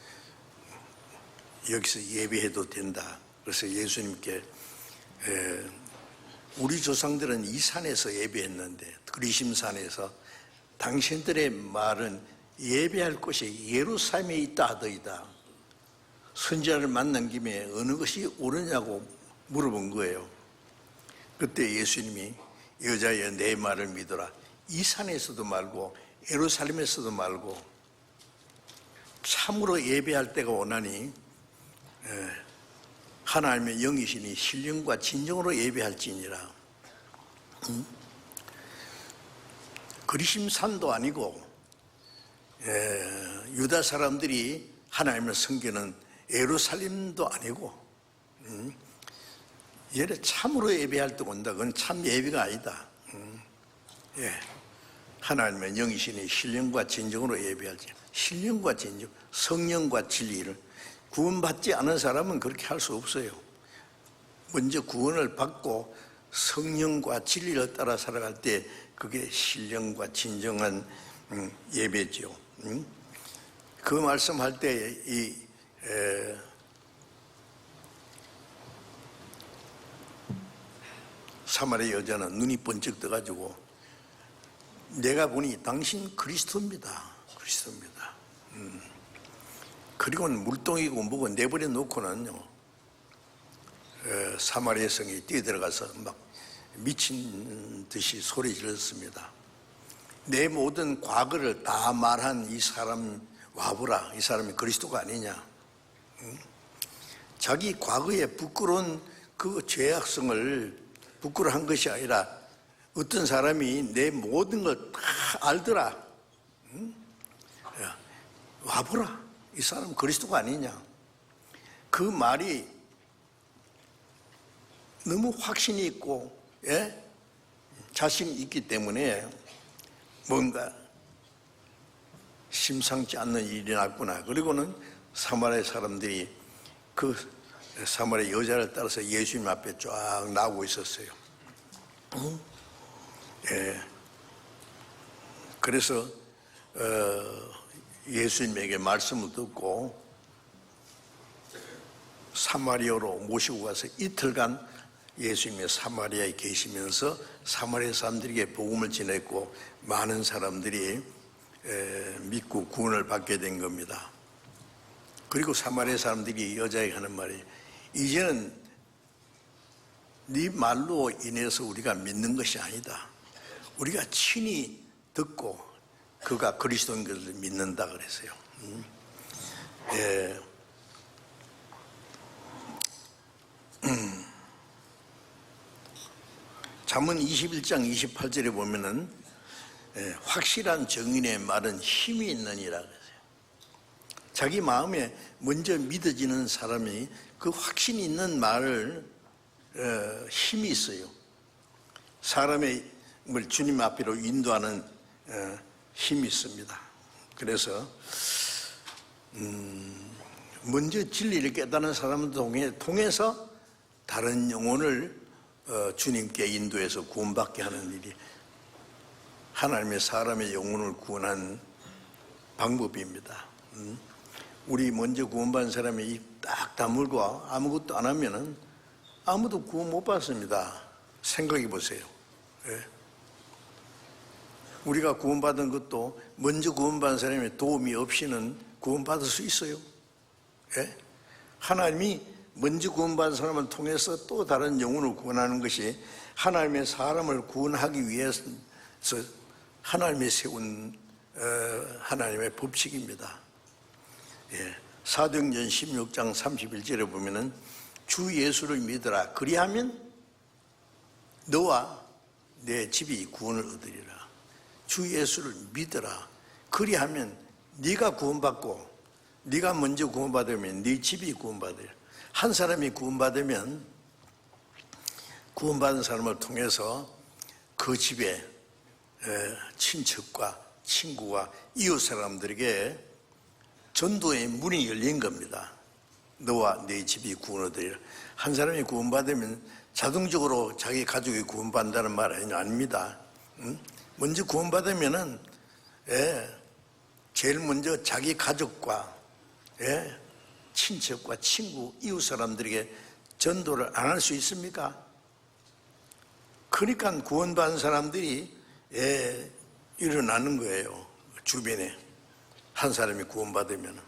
여기서 예배해도 된다. 그래서 예수님께 우리 조상들은 이 산에서 예배했는데 그리심산에서 당신들의 말은 예배할 곳이 예루살렘에 있다 하더이다. 선지자를 만난 김에 어느 것이 옳으냐고 물어본 거예요. 그때 예수님이 여자여 내 말을 믿어라. 이 산에서도 말고 예루살렘에서도 말고 참으로 예배할 때가 오나니 하나님의 영이시니 신령과 진정으로 예배할지니라. 그리심산도 아니고 유다 사람들이 하나님을 섬기는 예루살렘도 아니고 얘를 참으로 예배할 때 온다. 그건 참 예배가 아니다. 하나님의 영이시니 신령과 진정으로 예배할지. 신령과 진정, 성령과 진리를 구원받지 않은 사람은 그렇게 할 수 없어요. 먼저 구원을 받고 성령과 진리를 따라 살아갈 때 그게 신령과 진정한 예배죠. 그 말씀할 때 이 사마리아 여자는 눈이 번쩍 떠가지고 내가 보니 당신 그리스도입니다. 그리스도입니다. 그리고는 물동이고 뭐고 내버려 놓고는요 사마리아 성에 뛰어들어가서 막 미친 듯이 소리 질렀습니다. 내 모든 과거를 다 말한 이 사람 와보라. 이 사람이 그리스도가 아니냐. 자기 과거에 부끄러운 그 죄악성을 부끄러워한 것이 아니라 어떤 사람이 내 모든 걸 다 알더라. 와보라. 이 사람 그리스도가 아니냐. 그 말이 너무 확신이 있고 자신이 있기 때문에 뭔가 심상치 않는 일이 났구나. 그리고는 사마리아 사람들이 그 사마리아 여자를 따라서 예수님 앞에 쫙 나오고 있었어요. 예. 그래서 예수님에게 말씀을 듣고 사마리아로 모시고 가서 이틀간 예수님의 사마리아에 계시면서 사마리아 사람들에게 복음을 전했고 많은 사람들이 믿고 구원을 받게 된 겁니다. 그리고 사마리아 사람들이 여자에게 하는 말이, 이제는 네 말로 인해서 우리가 믿는 것이 아니다. 우리가 친히 듣고 그가 그리스도인 것을 믿는다 그랬어요. 예. 잠언 21장 28절에 보면은 확실한 정인의 말은 힘이 있느니라 그랬어요. 자기 마음에 먼저 믿어지는 사람이 그 확신 있는 말을 힘이 있어요. 사람의 주님 앞으로 인도하는 힘이 있습니다. 그래서 먼저 진리를 깨닫는 사람을 통해서 다른 영혼을 주님께 인도해서 구원받게 하는 일이 하나님의 사람의 영혼을 구원하는 방법입니다. 우리 먼저 구원받은 사람이 입 딱 다물고 아무것도 안 하면은 아무도 구원 못 받습니다. 생각해 보세요. 예. 우리가 구원받은 것도 먼저 구원받은 사람의 도움이 없이는 구원받을 수 있어요. 예? 하나님이 먼저 구원받은 사람을 통해서 또 다른 영혼을 구원하는 것이 하나님의 사람을 구원하기 위해서 하나님이 세운 하나님의 법칙입니다. 예. 사도행전 16장 31절에 보면은 주 예수를 믿으라. 그리하면 너와 내 집이 구원을 얻으리라. 주 예수를 믿으라. 그리하면 네가 구원받고 네가 먼저 구원받으면 네 집이 구원받으리라. 한 사람이 구원받으면 구원받은 사람을 통해서 그 집에 친척과 친구와 이웃 사람들에게 전도의 문이 열린 겁니다. 너와 네 집이 구원 얻으리라. 한 사람이 구원받으면 자동적으로 자기 가족이 구원받는다는 말은 아닙니다. 먼저 구원받으면은 제일 먼저 자기 가족과 친척과 친구, 이웃 사람들에게 전도를 안 할 수 있습니까? 그러니까 구원받은 사람들이 일어나는 거예요. 주변에 한 사람이 구원받으면.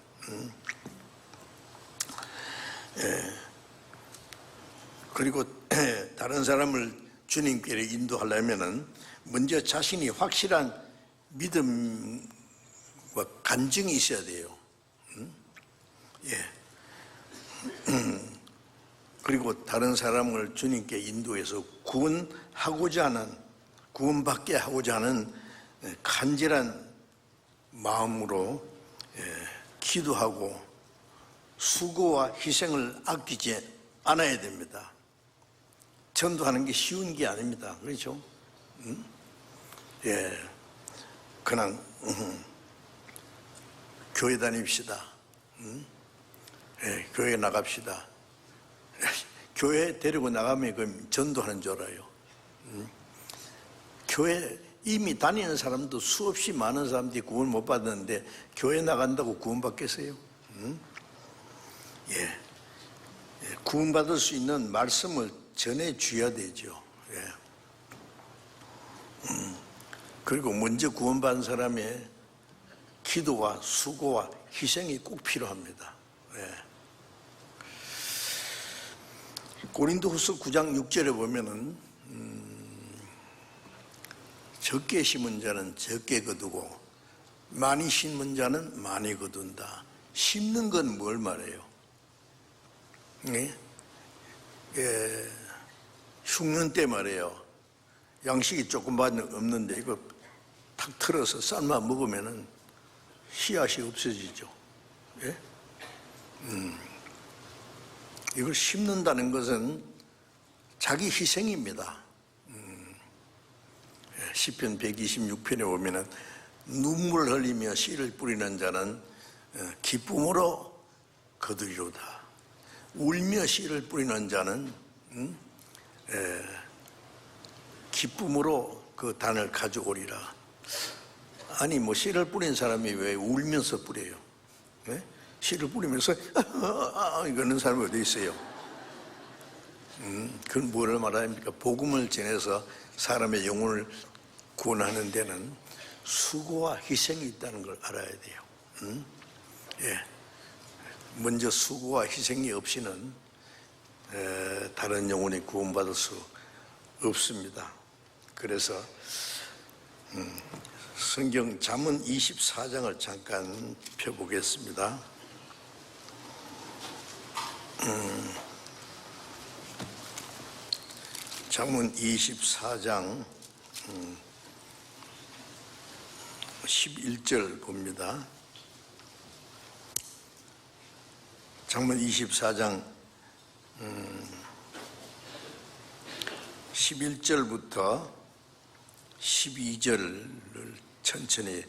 그리고 다른 사람을 주님께로 인도하려면은 먼저 자신이 확실한 믿음과 간증이 있어야 돼요. 그리고 다른 사람을 주님께 인도해서 구원하고자 하는, 구원받게 하고자 하는 간절한 마음으로 기도하고 수고와 희생을 아끼지 않아야 됩니다. 전도하는 게 쉬운 게 아닙니다. 그렇죠? 그냥 교회 다닙시다. 교회 나갑시다. 교회 데리고 나가면 그럼 전도하는 줄 알아요. 교회 이미 다니는 사람도 수없이 많은 사람들이 구원 못 받았는데 교회 나간다고 구원 받겠어요? 구원받을 수 있는 말씀을 전해줘야 되죠. 그리고 먼저 구원받은 사람의 기도와 수고와 희생이 꼭 필요합니다. 고린도후서 9장 6절에 보면은 적게 심은 자는 적게 거두고 많이 심은 자는 많이 거둔다. 심는 건 뭘 말해요? 흉년 때 말이에요. 양식이 조금밖에 없는데 이거 탁 틀어서 삶아 먹으면은 씨앗이 없어지죠. 이걸 심는다는 것은 자기 희생입니다. 시편 126편에 보면은 눈물을 흘리며 씨를 뿌리는 자는 기쁨으로 거두리로다. 울며 씨를 뿌리는 자는 기쁨으로 그 단을 가져오리라. 아니 뭐 씨를 뿌린 사람이 왜 울면서 뿌려요? 네? 씨를 뿌리면서 이러는 사람이 어디 있어요? 그건 뭐를 말합니까? 복음을 전해서 사람의 영혼을 구원하는 데는 수고와 희생이 있다는 걸 알아야 돼요. 예. 먼저 수고와 희생이 없이는 다른 영혼이 구원받을 수 없습니다. 그래서 성경 잠언 24장을 잠깐 펴보겠습니다. 잠언 24장 11절 봅니다. 잠언 24장 11절부터 12절을 천천히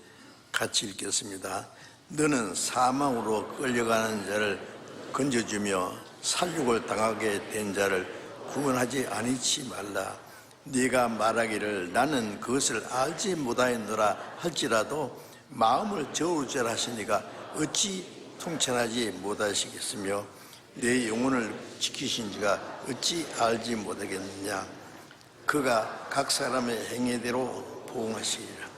같이 읽겠습니다. 너는 사망으로 끌려가는 자를 건져주며 살육을 당하게 된 자를 구원하지 아니치 말라. 네가 말하기를 나는 그것을 알지 못하였노라 할지라도 마음을 저울질 하시니가 어찌 통찰하지 못하시겠으며 내 영혼을 지키신 지가 어찌 알지 못하겠느냐. 그가 각 사람의 행위대로 보응하시리라.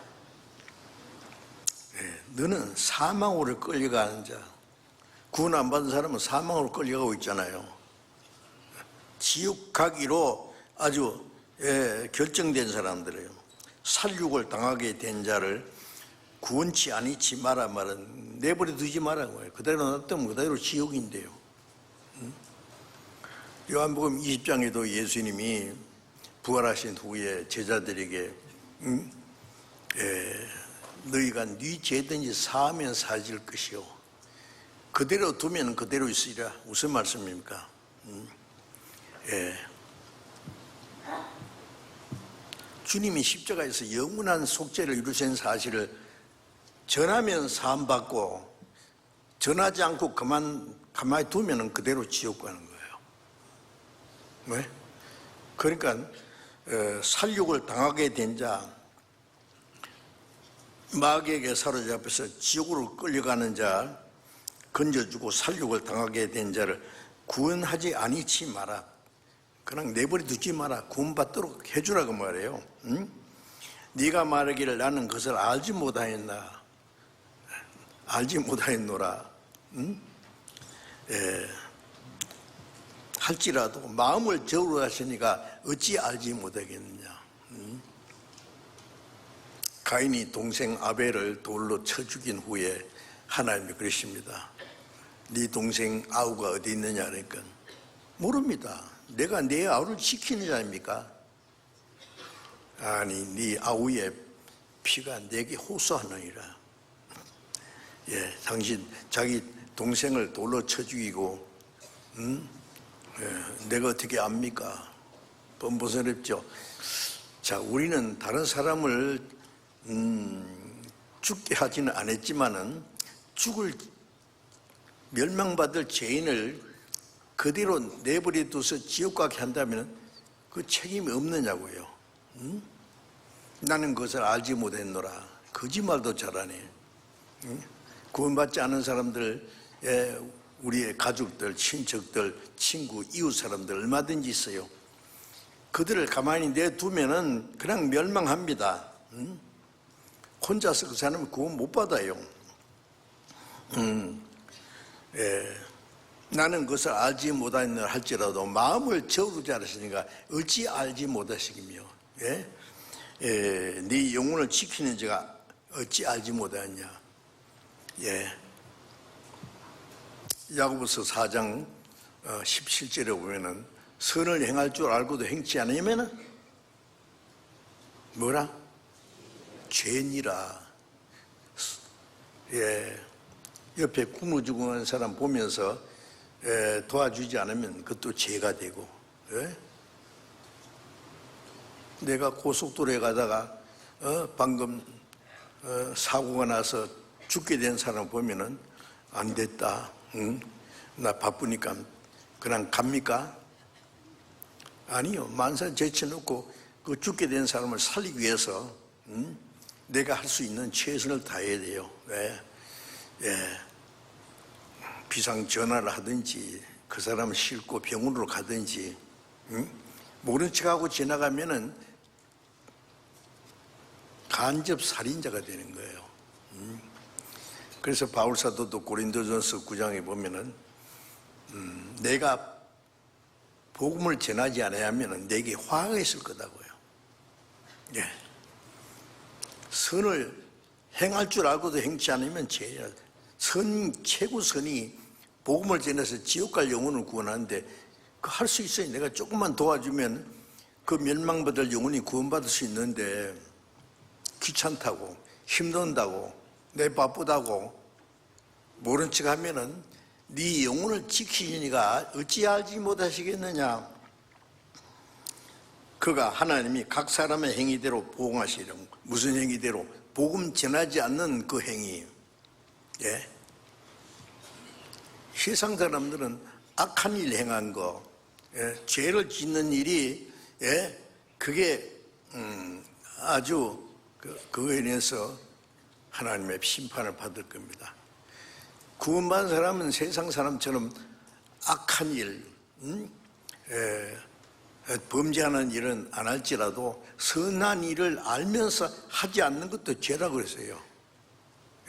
너는 사망으로 끌려가는 자, 구원 안 받은 사람은 사망으로 끌려가고 있잖아요. 지옥 가기로 아주 결정된 사람들이에요. 살육을 당하게 된 자를 구원치 아니치 마라 말은 내버려 두지 말라는 거예요. 그대로 놔두면 그대로 지옥인데요. 요한복음 20장에도 예수님이 부활하신 후에 제자들에게 너희가 네 죄든지 사하면 사해질 것이요 그대로 두면 그대로 있으리라. 무슨 말씀입니까? 주님이 십자가에서 영원한 속죄를 이루신 사실을 전하면 사함받고 전하지 않고 가만히 두면 그대로 지옥 가는 거예요. 왜? 그러니까 살육을 당하게 된 자, 마귀에게 사로잡혀서 지옥으로 끌려가는 자 건져주고 살육을 당하게 된 자를 구원하지 아니치 마라. 그냥 내버려 두지 마라. 구원받도록 해주라고 말해요. 응? 네가 말하기를 나는 그것을 알지 못하였나. 알지 못하였노라. 응? 할지라도 마음을 저울로 하시니까 어찌 알지 못하겠느냐. 응? 가인이 동생 아벨을 돌로 쳐 죽인 후에 하나님이 그러십니다. 네 동생 아우가 어디 있느냐 그러니까 모릅니다. 내가 내 아우를 지키는 자입니까? 아니 네 아우의 피가 내게 호소하느니라. 당신 자기 동생을 돌로 쳐 죽이고 내가 어떻게 압니까? 뻔뻔스럽죠. 자, 우리는 다른 사람을 죽게 하지는 않았지만은 멸망받을 죄인을 그대로 내버려 둬서 지옥 가게 한다면 그 책임이 없느냐고요. 나는 그것을 알지 못했노라. 거짓말도 잘하네. 구원받지 않은 사람들, 우리의 가족들, 친척들, 친구, 이웃 사람들 얼마든지 있어요. 그들을 가만히 내두면은 그냥 멸망합니다. 혼자서 그 사람은 구원 못 받아요. 나는 그것을 알지 못하였노라 할지라도 마음을 저울로 자르시니까 어찌 알지 못하시기며 네 영혼을 지키는 자가 어찌 알지 못하였냐. 야고보서 4장 17절에 보면은 선을 행할 줄 알고도 행치 않으면은 뭐라? 죄니라. 옆에 굶어 죽은 사람 보면서 도와주지 않으면 그것도 죄가 되고, 내가 고속도로에 가다가 방금 사고가 나서 죽게 된 사람 보면은 안 됐다. 나 바쁘니까 그냥 갑니까? 아니요. 만사 제쳐놓고 그 죽게 된 사람을 살리기 위해서 내가 할 수 있는 최선을 다해야 돼요. 왜? 예. 비상 전화를 하든지 그 사람을 싣고 병원으로 가든지 모른 척하고 지나가면은 간접 살인자가 되는 거예요. 그래서 바울 사도도 고린도전서 9장에 보면은 내가 복음을 전하지 않으면은 내게 화가 있을 거다고요. 예. 선을 행할 줄 알고도 행치 않으면 죄야. 최고 선이 복음을 전해서 지옥 갈 영혼을 구원하는데 그 할 수 있어요. 내가 조금만 도와주면 그 멸망받을 영혼이 구원받을 수 있는데 귀찮다고 힘든다고 내 바쁘다고 모른 척 하면은 네 영혼을 지키시니가 어찌 알지 못하시겠느냐. 그가 하나님이 각 사람의 행위대로 보응하시려고. 무슨 행위대로? 복음 전하지 않는 그 행위. 예. 세상 사람들은 악한 일 행한 거, 예, 죄를 짓는 일이, 예, 그게 아주 그거에 대해서 하나님의 심판을 받을 겁니다. 구원받은 사람은 세상 사람처럼 악한 일, 범죄하는 일은 안 할지라도 선한 일을 알면서 하지 않는 것도 죄라고 그랬어요.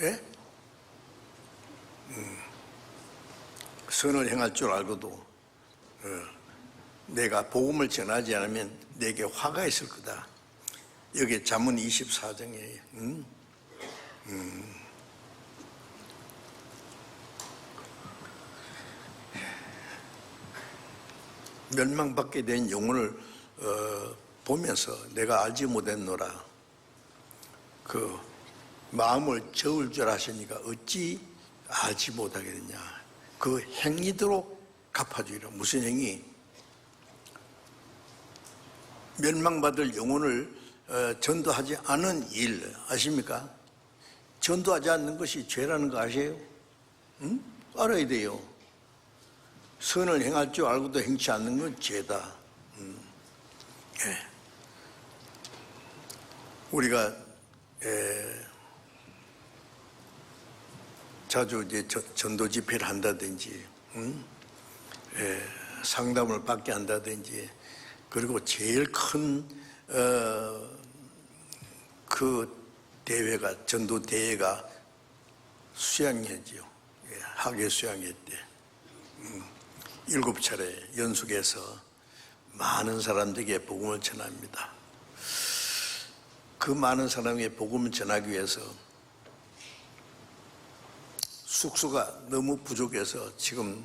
예? 선을 행할 줄 알고도 내가 복음을 전하지 않으면 내게 화가 있을 거다. 여기 잠언 24장에 멸망받게 된 영혼을 보면서 내가 알지 못했노라. 그 마음을 저을 줄 아시니까 어찌 알지 못하겠느냐. 그 행위대로 갚아주리라. 무슨 행위? 멸망받을 영혼을 전도하지 않은 일 아십니까? 전도하지 않는 것이 죄라는 거 아세요? 응? 알아야 돼요. 선을 행할 줄 알고도 행치 않는 건 죄다. 예. 우리가 자주 이제 전도 집회를 한다든지, 상담을 받게 한다든지, 그리고 제일 큰 그 대회가 전도 대회가 수양회지요. 예, 학예 수양회 때 7차례 연속해서 많은 사람들에게 복음을 전합니다. 그 많은 사람에게 복음을 전하기 위해서 숙소가 너무 부족해서 지금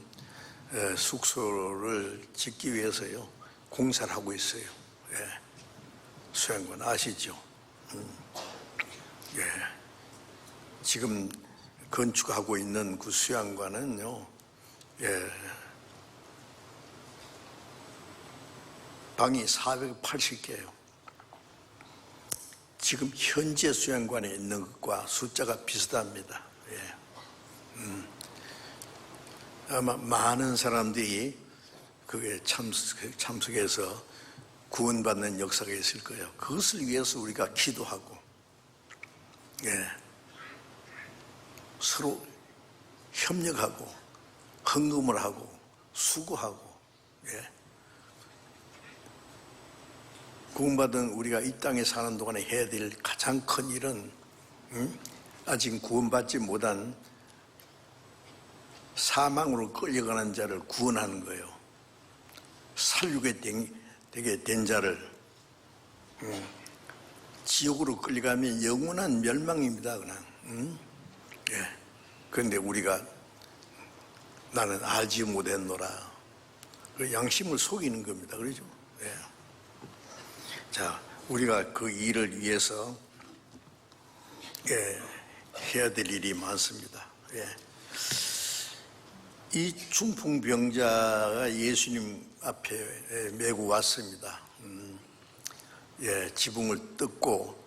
숙소를 짓기 위해서요 공사를 하고 있어요. 예. 수양관 아시죠? 예. 지금 건축하고 있는 그 수양관은요, 예. 방이 480개예요. 지금 현재 수양관에 있는 것과 숫자가 비슷합니다. 예. 아마 많은 사람들이 그게 참석해서 구원받는 역사가 있을 거예요. 그것을 위해서 우리가 기도하고, 예. 서로 협력하고, 헌금을 하고, 수고하고, 예. 구원받은 우리가 이 땅에 사는 동안에 해야 될 가장 큰 일은 아직 구원받지 못한 사망으로 끌려가는 자를 구원하는 거예요. 살육에 되게 된 자를 지옥으로 끌려가면 영원한 멸망입니다. 그냥. 예. 그런데 우리가 나는 알지 못했노라. 그 양심을 속이는 겁니다. 그렇죠? 예. 자, 우리가 그 일을 위해서 해야 될 일이 많습니다. 예. 이 중풍병자가 예수님 앞에 메고 왔습니다. 예, 지붕을 뜯고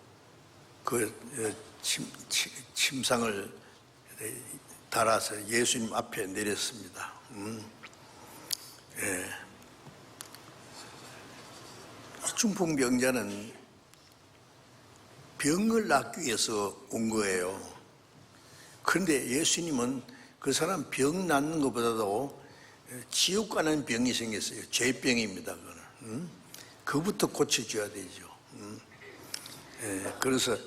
그 침상을 달아서 예수님 앞에 내렸습니다. 중풍병자는 병을 낫기 위해서 온 거예요. 그런데 예수님은 그 사람 병 낫는 것보다도 지옥 가는 병이 생겼어요. 죄병입니다. 그거는. 그부터 고쳐줘야 되죠. 그래서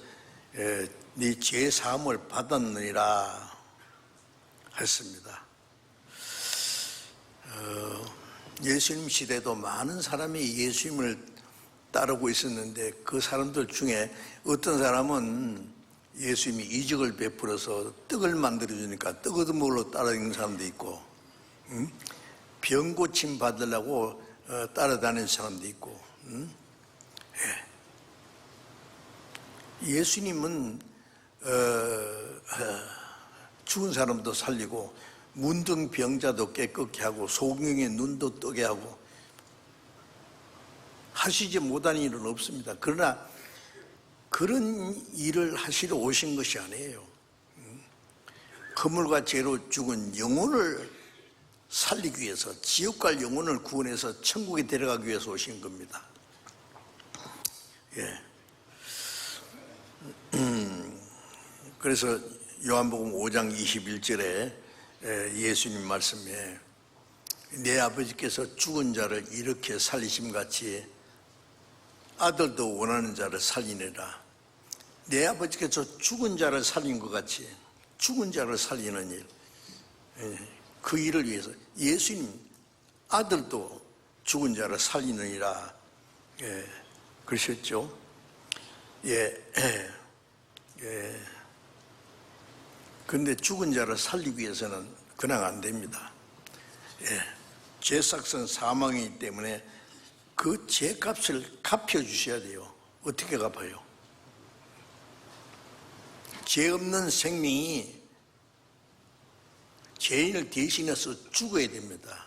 네 죄 사함을 받았느니라 했습니다. 예수님 시대도 많은 사람이 예수님을 따르고 있었는데 그 사람들 중에 어떤 사람은 예수님이 이적을 베풀어서 떡을 만들어주니까 떡 얻어먹으러 따라다니는 사람도 있고, 병 고침 받으려고 따라다니는 사람도 있고. 예수님은 죽은 사람도 살리고 문둥병자도 깨끗게 하고 소경의 눈도 뜨게 하고 하시지 못한 일은 없습니다. 그러나 그런 일을 하시러 오신 것이 아니에요. 허물과 죄로 죽은 영혼을 살리기 위해서, 지옥 갈 영혼을 구원해서 천국에 데려가기 위해서 오신 겁니다. 그래서 요한복음 5장 21절에 예수님 말씀에 내 아버지께서 죽은 자를 이렇게 살리심 같이 아들도 원하는 자를 살리느라. 내 아버지께서 죽은 자를 살린 것 같이 죽은 자를 살리는 일, 그 일을 위해서 예수님 아들도 죽은 자를 살리느니라 그러셨죠. 그런데 죽은 자를 살리기 위해서는 그냥 안 됩니다. 죄삭선 사망이기 때문에 그 죄값을 갚아주셔야 돼요. 어떻게 갚아요? 죄 없는 생명이 죄인을 대신해서 죽어야 됩니다.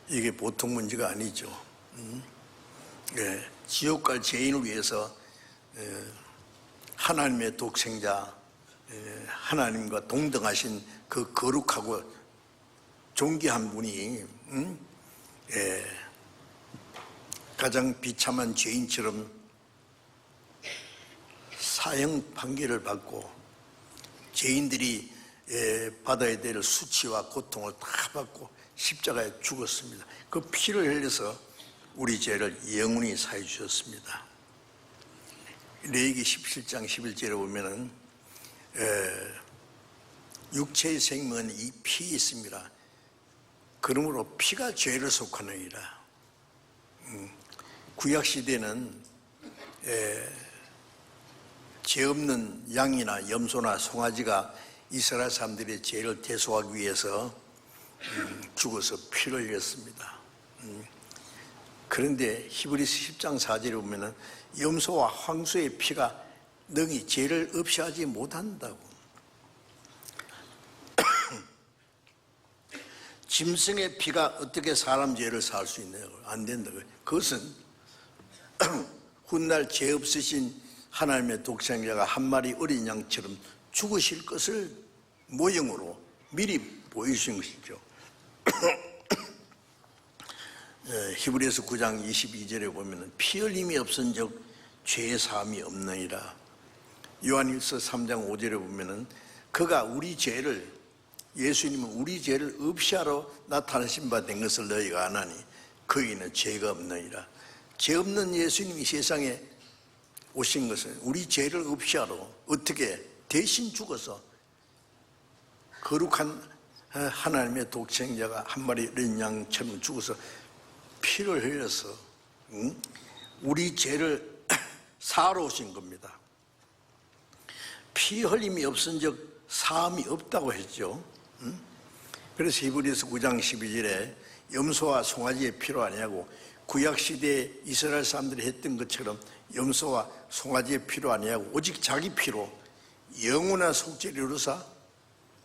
이게 보통 문제가 아니죠. 지옥 갈 죄인을 위해서 하나님의 독생자, 하나님과 동등하신 그 거룩하고 존귀한 분이 가장 비참한 죄인처럼 사형 판결을 받고 죄인들이 받아야 될 수치와 고통을 다 받고 십자가에 죽었습니다. 그 피를 흘려서 우리 죄를 영원히 사해 주셨습니다. 레위기 17장 11절에 보면은 육체의 생명은 이 피에 있습니다. 그러므로 피가 죄를 속하느니라. 구약 시대는 죄 없는 양이나 염소나 송아지가 이스라엘 사람들의 죄를 대속하기 위해서 죽어서 피를 흘렸습니다. 그런데 히브리서 10장 4절에 보면은 염소와 황소의 피가 능히 죄를 없이 하지 못한다고. 짐승의 피가 어떻게 사람 죄를 살 수 있나요? 안 된다고요. 그것은 훗날 죄 없으신 하나님의 독생자가 한 마리 어린 양처럼 죽으실 것을 모형으로 미리 보여주신 것이죠. 히브리서 9장 22절에 보면 피 흘림이 없은 적 죄의 사함이 없느니라. 요한일서 3장 5절에 보면 그가 우리 죄를, 예수님은 우리 죄를 없이 하러 나타나신 바 된 것을 너희가 아나니 그에게는 죄가 없느니라. 죄 없는 예수님이 세상에 오신 것은 우리 죄를 없이 하러 어떻게 대신 죽어서 거룩한 하나님의 독생자가 한 마리 어린 양처럼 죽어서 피를 흘려서 우리 죄를 사하러 오신 겁니다. 피 흘림이 없은 적 사함이 없다고 했죠. 그래서 히브리서 9장 12절에 염소와 송아지의 피로 아니하고 구약시대에 이스라엘 사람들이 했던 것처럼 염소와 송아지의 피로 아니하고 오직 자기 피로 영원한 속죄를 이루사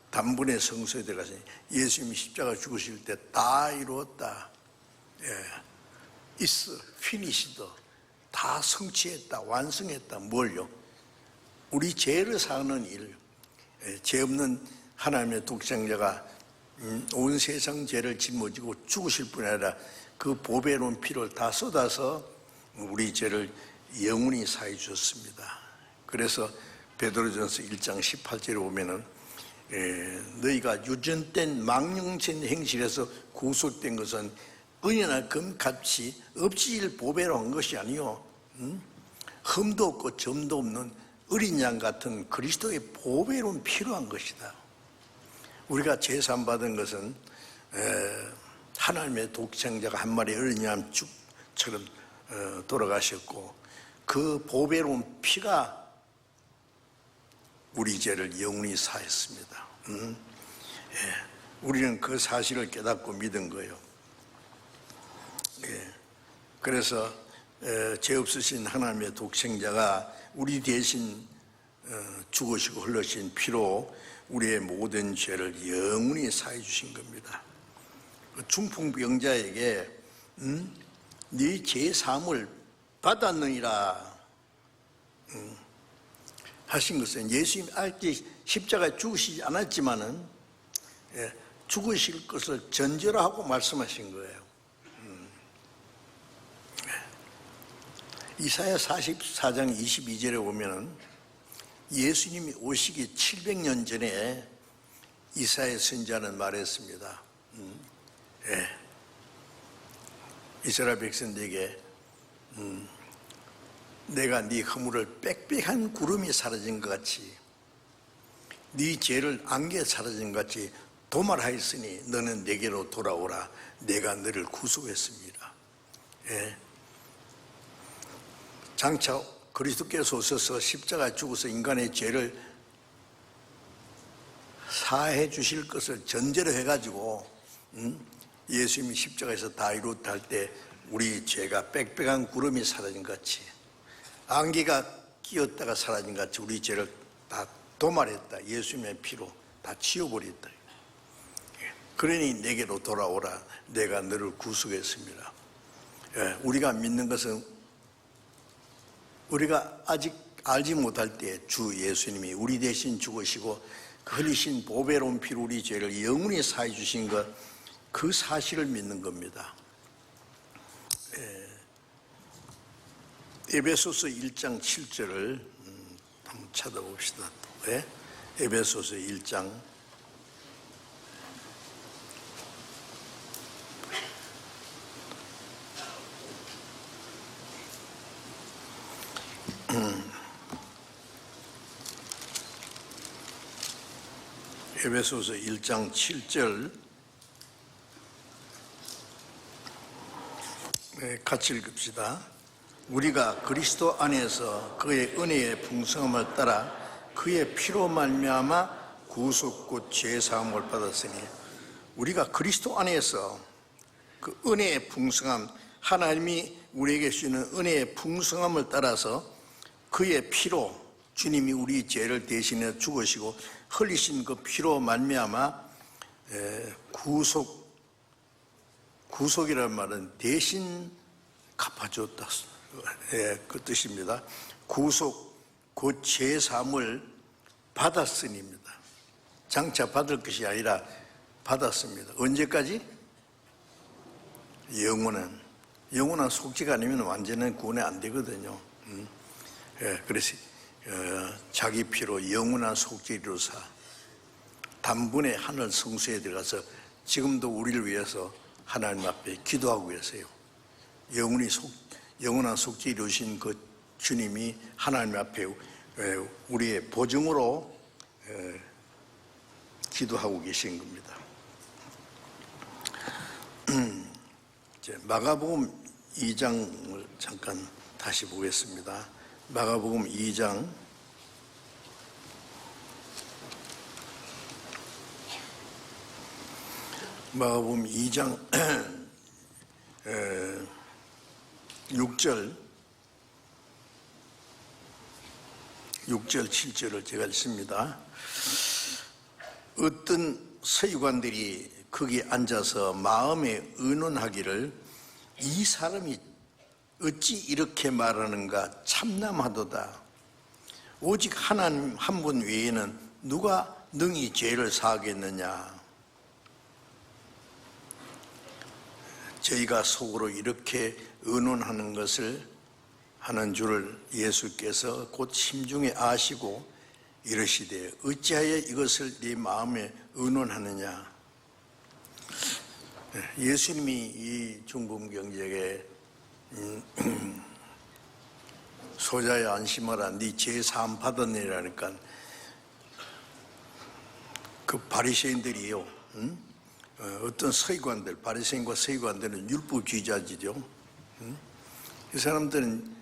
단번에 성소에 들어가시니 예수님이 십자가 죽으실 때 다 이루었다. 있어, 피니시드. 다 성취했다, 완성했다. 뭘요? 우리 죄를 사하는 일, 죄 없는 하나님의 독생자가 온 세상 죄를 짊어지고 죽으실 뿐 아니라 그 보배로운 피를 다 쏟아서 우리 죄를 영원히 사해 주셨습니다. 그래서 베드로전서 1장 18절에 보면은 너희가 유전된 망령된 행실에서 구속된 것은 은이나 금같이 없이질 보배로 한 것이 아니요 흠도 없고 점도 없는 어린 양 같은 그리스도의 보배로운 피로 한 것이다. 우리가 제사 받은 것은 하나님의 독생자가 한 마리 어린 양처럼 돌아가셨고 그 보배로운 피가 우리 죄를 영원히 사했습니다. 우리는 그 사실을 깨닫고 믿은 거예요. 그래서 죄 없으신 하나님의 독생자가 우리 대신 죽으시고 흘러신 피로 우리의 모든 죄를 영원히 사해 주신 겁니다. 중풍병자에게 네 죄 사함을 받았느니라 하신 것은 예수님이 아직 십자가에 죽으시지 않았지만은 죽으실 것을 전제로 하고 말씀하신 거예요. 이사야 44장 22절에 보면은 예수님이 오시기 700년 전에 이사야 선지자는 말했습니다. 이스라엘 백성들에게 내가 네 허물을 빽빽한 구름이 사라진 것 같이 네 죄를 안개에 사라진 것 같이 도말하였으니 너는 내게로 돌아오라. 내가 너를 구속했습니다. 장차 그리스도께서 오셔서 십자가에 죽어서 인간의 죄를 사해 주실 것을 전제로 해가지고 예수님이 십자가에서 다 이루었다 할 때 우리 죄가 빽빽한 구름이 사라진 것 같이 안개가 끼었다가 사라진 것 같이 우리 죄를 다 도말했다. 예수님의 피로 다 치워버렸다. 그러니 내게로 돌아오라. 내가 너를 구속했습니다. 우리가 믿는 것은 우리가 아직 알지 못할 때 주 예수님이 우리 대신 죽으시고 흘리신 보배로운 피로 우리 죄를 영원히 사해 주신 것, 그 사실을 믿는 겁니다. 에베소서 1장 7절을 한번 찾아봅시다. 에베소서 1장 에베소서 1장 7절 같이 읽읍시다. 우리가 그리스도 안에서 그의 은혜의 풍성함을 따라 그의 피로 말미암아 구속 곧 죄 사함을 받았으니 우리가 그리스도 안에서 그 은혜의 풍성함, 하나님이 우리에게 주시는 은혜의 풍성함을 따라서 그의 피로 주님이 우리 죄를 대신해 죽으시고 흘리신 그 피로 말미암아 구속이라는 말은 대신 갚아줬다. 그 뜻입니다. 구속, 곧 죄사함을 받았으니입니다. 장차 받을 것이 아니라 받았습니다. 언제까지? 영원한 속죄가 아니면 완전한 구원이 안 되거든요. 그래서 자기 피로 영원한 속죄를 이루사 단번에 하늘 성소에 들어가서 지금도 우리를 위해서 하나님 앞에 기도하고 계세요. 영원한 속죄 이루신 그 주님이 하나님 앞에 우리의 보증으로 기도하고 계신 겁니다. 마가복음 2장을 잠깐 다시 보겠습니다. 마가복음 2장 마가복음 2장 6절 7절을 제가 읽습니다. 어떤 서기관들이 거기 앉아서 마음에 의논하기를 이 사람이 어찌 이렇게 말하는가 참남하도다. 오직 하나님 한 분 외에는 누가 능히 죄를 사하겠느냐. 저희가 속으로 이렇게 의논하는 것을 하는 줄을 예수께서 곧 심중에 아시고 이르시되 어찌하여 이것을 네 마음에 의논하느냐. 예수님이 이 중풍병자에게 소자야 안심하라 네 죄 사함 받았느니라니까 그 바리새인들이요, 어떤 서기관들, 바리새인과 서기관들은 율법주의자지죠. 이 사람들은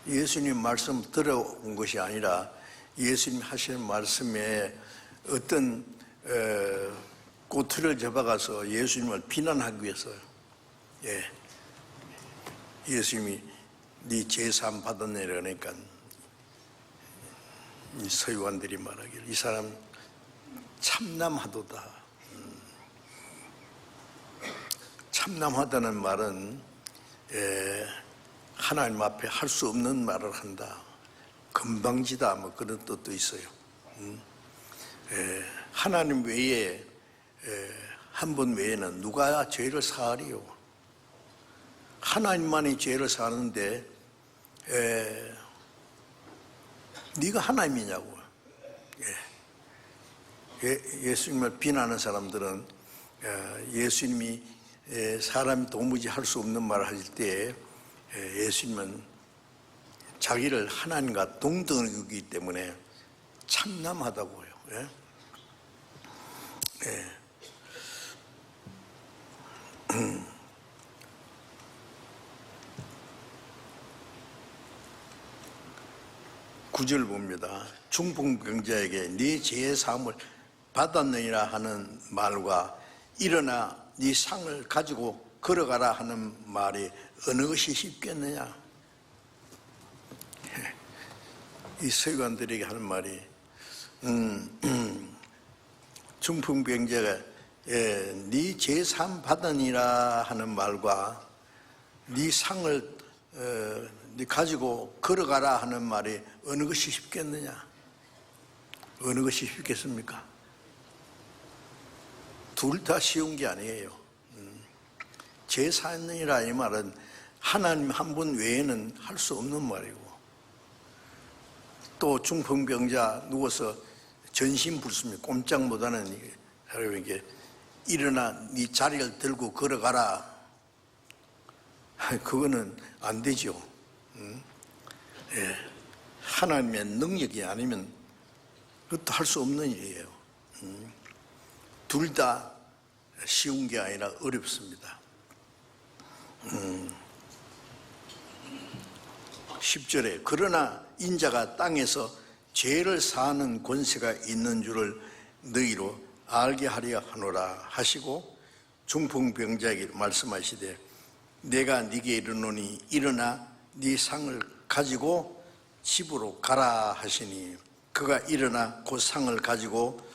예수님 말씀 들어온 것이 아니라 예수님 하시는 말씀에 어떤 꼬투리를 잡아가서 예수님을 비난하기 위해서, 예수님이 네 죄 사함 받았네 그러니까 이 서기관들이 말하기를 이 사람 참남하도다. 참남하다는 말은 하나님 앞에 할 수 없는 말을 한다, 건방지다, 뭐 그런 뜻도 있어요. 하나님 외에 한 분 외에는 누가 죄를 사하리요. 하나님만이 죄를 사하는데 네가 하나님이냐고. 예수님을 비난하는 사람들은 예수님이 사람이 도무지 할 수 없는 말을 하실 때 예수님은 자기를 하나님과 동등히 여기기 때문에 참남하다고 해요. 구절 봅니다. 중풍병자에게 네 죄의 사함을 받았느니라 하는 말과 일어나 네 상을 가지고 걸어가라 하는 말이 어느 것이 쉽겠느냐. 이 서기관들에게 하는 말이 중풍병자가 네 죄 사함 받으니라 하는 말과 네 상을 네 가지고 걸어가라 하는 말이 어느 것이 쉽겠느냐. 어느 것이 쉽겠습니까? 둘 다 쉬운 게 아니에요. 죄 사함이라 이 말은 하나님 한 분 외에는 할 수 없는 말이고, 또 중풍병자 누워서 전신불수입니다. 꼼짝 못하는 사람에게 일어나 네 자리를 들고 걸어가라, 그거는 안 되죠. 하나님의 능력이 아니면 그것도 할 수 없는 일이에요. 둘 다 쉬운 게 아니라 어렵습니다. 10절에 그러나 인자가 땅에서 죄를 사하는 권세가 있는 줄을 너희로 알게 하려 하노라 하시고 중풍병자에게 말씀하시되 내가 네게 이르노니 일어나 네 상을 가지고 집으로 가라 하시니 그가 일어나 그 상을 가지고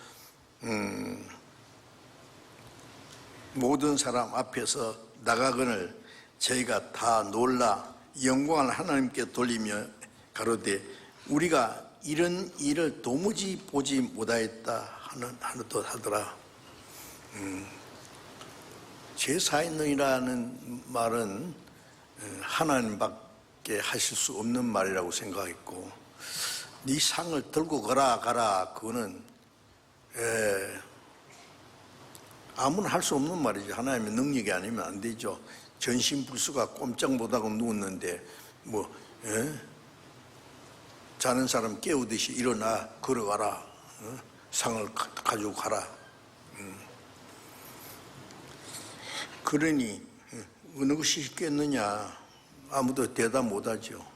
모든 사람 앞에서 나가거늘 저희가 다 놀라 영광을 하나님께 돌리며 가로되 우리가 이런 일을 도무지 보지 못하였다 하는 듯 하더라. 제사했느니라는 말은 하나님밖에 하실 수 없는 말이라고 생각했고, 네 상을 들고 가라 그거는 아무나 할 수 없는 말이죠. 하나님의 능력이 아니면 안 되죠. 전신불수가 꼼짝 못하고 누웠는데 자는 사람 깨우듯이 일어나 걸어가라, 상을 가지고 가라. 그러니 어느 것이 쉽겠느냐, 아무도 대답 못하죠.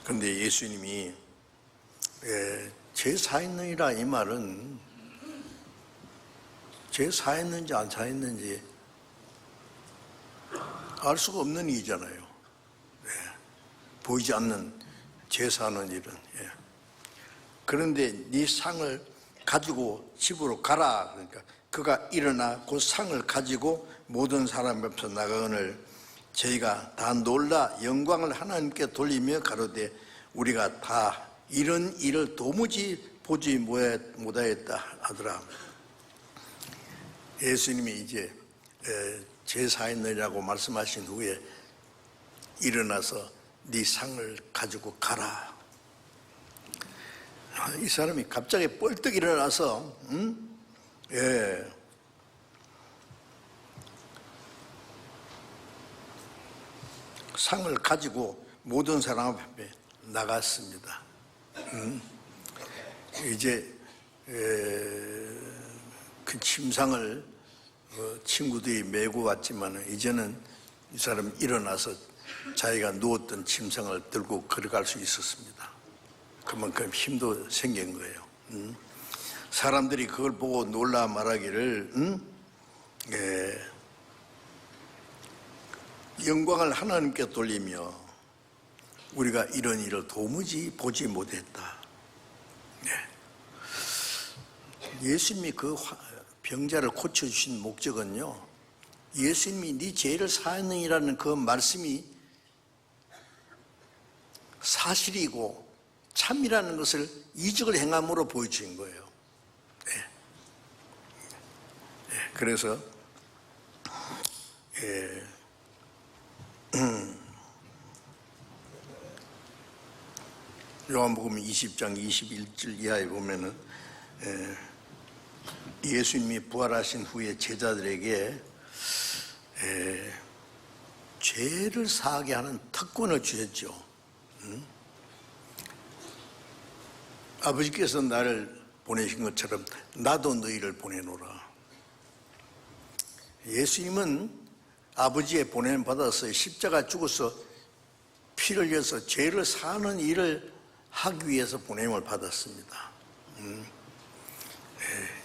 그런데 예수님이 죄 사했느니라 이 말은 죄 사했는지 안 사했는지 알 수가 없는 일이잖아요. 보이지 않는 죄 사는 일은. 그런데 네 상을 가지고 집으로 가라. 그러니까 그가 일어나 그 상을 가지고 모든 사람 앞에서 나가거늘 저희가 다 놀라 영광을 하나님께 돌리며 가로되 우리가 다 이런 일을 도무지 보지 못하였다 하더라. 예수님이 이제 제사했느냐고 말씀하신 후에 일어나서 네 상을 가지고 가라. 이 사람이 갑자기 뻘떡 일어나서 상을 가지고 모든 사람 앞에 나갔습니다. 이제 그 침상을 친구들이 메고 왔지만 이제는 이 사람이 일어나서 자기가 누웠던 침상을 들고 걸어갈 수 있었습니다. 그만큼 힘도 생긴 거예요. 사람들이 그걸 보고 놀라 말하기를 영광을 하나님께 돌리며 우리가 이런 일을 도무지 보지 못했다. 예수님이 그 병자를 고쳐주신 목적은요, 예수님이 네 죄를 사하느니라는 그 말씀이 사실이고 참이라는 것을 이적을 행함으로 보여주신 거예요. 그래서 요한복음 20장 21절 이하에 보면은 예수님이 부활하신 후에 제자들에게 죄를 사하게 하는 특권을 주셨죠. 아버지께서 나를 보내신 것처럼 나도 너희를 보내노라. 예수님은 아버지의 보냄 받아서 십자가 죽어서 피를 흘려서 죄를 사하는 일을 하기 위해서 보냄을 받았습니다.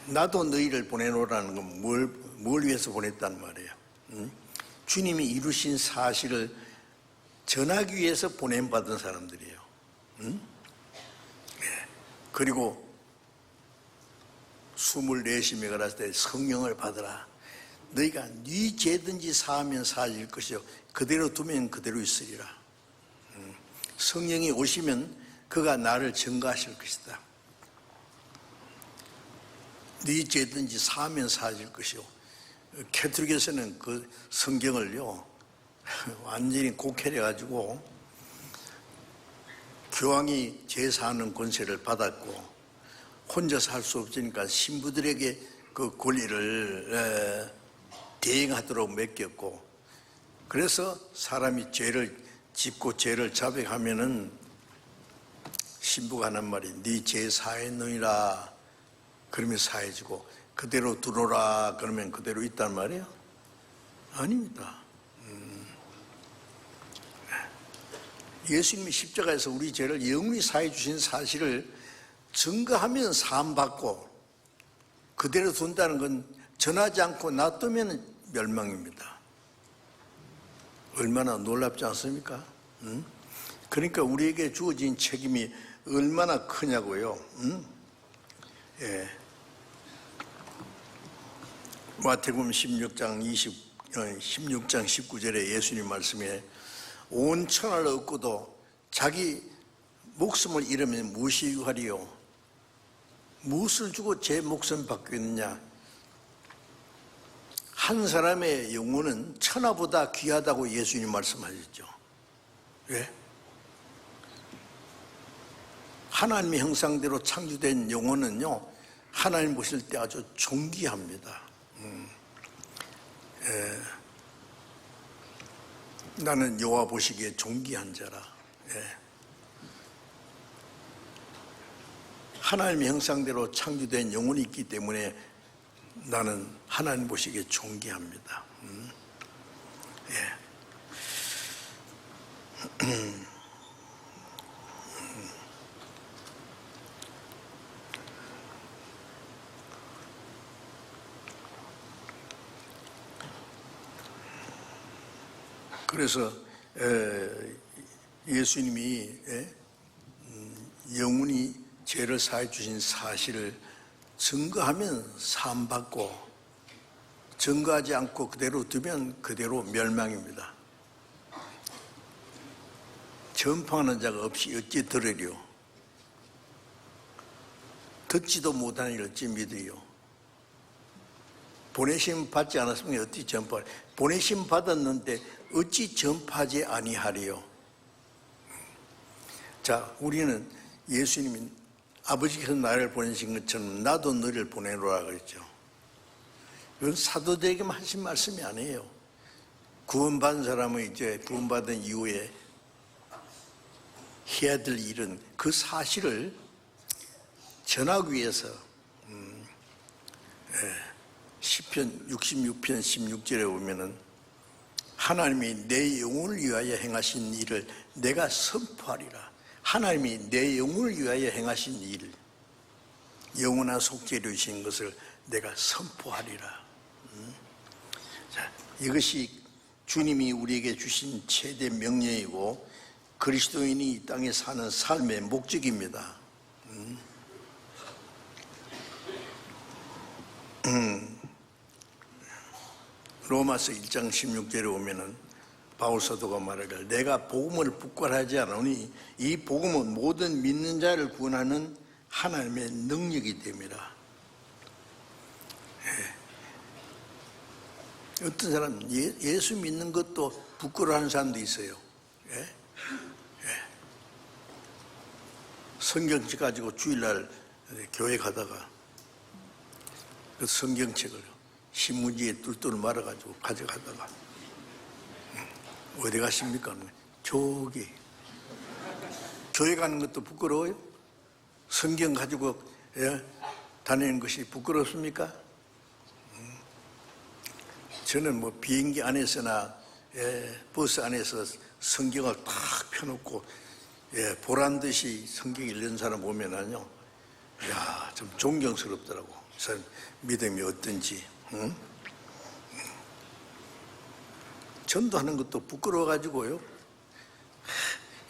나도 너희를 보내노라는 건 뭘 위해서 보냈단 말이에요. 주님이 이루신 사실을 전하기 위해서 보냄 받은 사람들이에요. 그리고 숨을 내쉬며 가라사 때 성령을 받으라. 너희가 네 죄든지 사하면 사해질 것이요 그대로 두면 그대로 있으리라. 성령이 오시면 그가 나를 증거하실 것이다. 네 죄든지 사하면 사해질 것이요. 캐톨릭에서는 그 성경을요 완전히 곡해려가지고 교황이 제사하는 권세를 받았고 혼자서 할 수 없으니까 신부들에게 그 권리를 대행하도록 맡겼고, 그래서 사람이 죄를 짓고 죄를 자백하면은 신부가 하는 말이 네 죄 사했느니라 그러면 사해지고, 그대로 두노라 그러면 그대로 있단 말이에요? 아닙니다. 예수님이 십자가에서 우리 죄를 영원히 사해 주신 사실을 증거하면 사함받고 그대로 둔다는 건 전하지 않고 놔두면 멸망입니다. 얼마나 놀랍지 않습니까? 그러니까 우리에게 주어진 책임이 얼마나 크냐고요. 마태복음 16장 19절에 예수님 말씀에 온 천하를 얻고도 자기 목숨을 잃으면 무엇이 유하리요? 무엇을 주고 제 목숨 받겠느냐? 한 사람의 영혼은 천하보다 귀하다고 예수님 말씀하셨죠. 왜? 하나님의 형상대로 창조된 영혼은요 하나님 보실 때 아주 존귀합니다. 나는 여호와 보시기에 존귀한 자라. 하나님의 형상대로 창조된 영혼이 있기 때문에 나는 하나님 보시기에 존귀합니다. 그래서 예수님이 영원히 죄를 사해 주신 사실을 증거하면 사함받고 증거하지 않고 그대로 두면 그대로 멸망입니다. 전파하는 자가 없이 어찌 들으리요? 듣지도 못하는 일 어찌 믿으리요? 보내심 받지 않았으면 어찌 전파? 보내심 받았는데 어찌 전파하지 아니하리요? 자, 우리는 예수님이 아버지께서 나를 보내신 것처럼 나도 너를 보내노라 그랬죠. 이건 사도들에게만 하신 말씀이 아니에요. 구원받은 사람은 이제 구원받은 이후에 해야 될 일은 그 사실을 전하기 위해서 시편 66편 16절에 보면은 하나님이 내 영혼을 위하여 행하신 일을 내가 선포하리라. 하나님이 내 영혼을 위하여 행하신 일, 영원한 속죄를 주신 것을 내가 선포하리라. 자, 이것이 주님이 우리에게 주신 최대 명령이고 그리스도인이 이 땅에 사는 삶의 목적입니다. 로마서 1장 16절에 보면은 바울 사도가 말하기를 내가 복음을 부끄러워하지 않으니 이 복음은 모든 믿는 자를 구원하는 하나님의 능력이 됩니다. 어떤 사람은 예수 믿는 것도 부끄러워하는 사람도 있어요. 성경책 가지고 주일날 교회 가다가 그 성경책을 신문지에 뚫뚫 말아가지고 가져가다가 어디 가십니까? 저기 교회 가는 것도 부끄러워요? 성경 가지고 다니는 것이 부끄럽습니까? 저는 뭐 비행기 안에서나 버스 안에서 성경을 탁 펴놓고 보란 듯이 성경 읽는 사람 보면은요, 야, 좀 존경스럽더라고. 이 사람 믿음이 어떤지. 응? 전도하는 것도 부끄러워가지고요.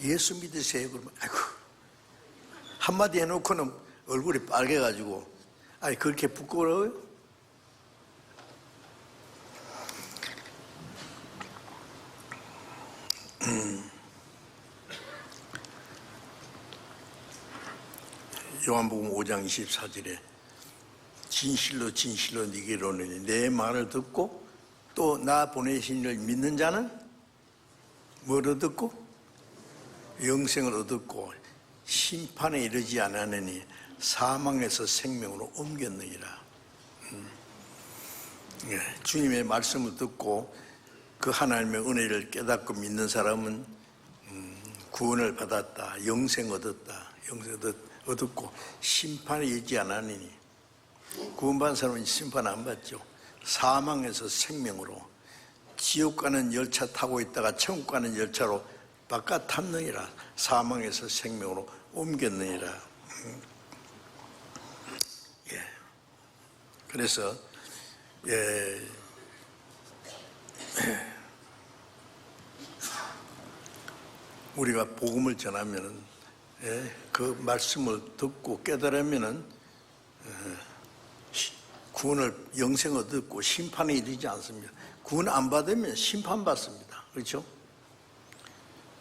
예수 믿으세요. 그러면 아이고 한마디 해놓고는 얼굴이 빨개가지고 아니 그렇게 부끄러워요? 요한복음 5장 24절에 진실로 진실로 네게 이르노니 내 말을 듣고 또 나 보내신 이를 믿는 자는 뭘 얻었고? 영생을 얻었고 심판에 이르지 않았느니 사망에서 생명으로 옮겼느니라. 주님의 말씀을 듣고 그 하나님의 은혜를 깨닫고 믿는 사람은 구원을 받았다, 영생 얻었다, 영생 얻었고 심판에 이르지 않았느니 구원받은 사람은 심판 안 받죠. 사망에서 생명으로 지옥 가는 열차 타고 있다가 천국 가는 열차로 바깥 탔느니라. 사망에서 생명으로 옮겼느니라. 그래서 우리가 복음을 전하면은 그 말씀을 듣고 깨달으면은 구원을 영생을 얻고 심판에 이르지 않습니다. 구원 안 받으면 심판받습니다. 그렇죠?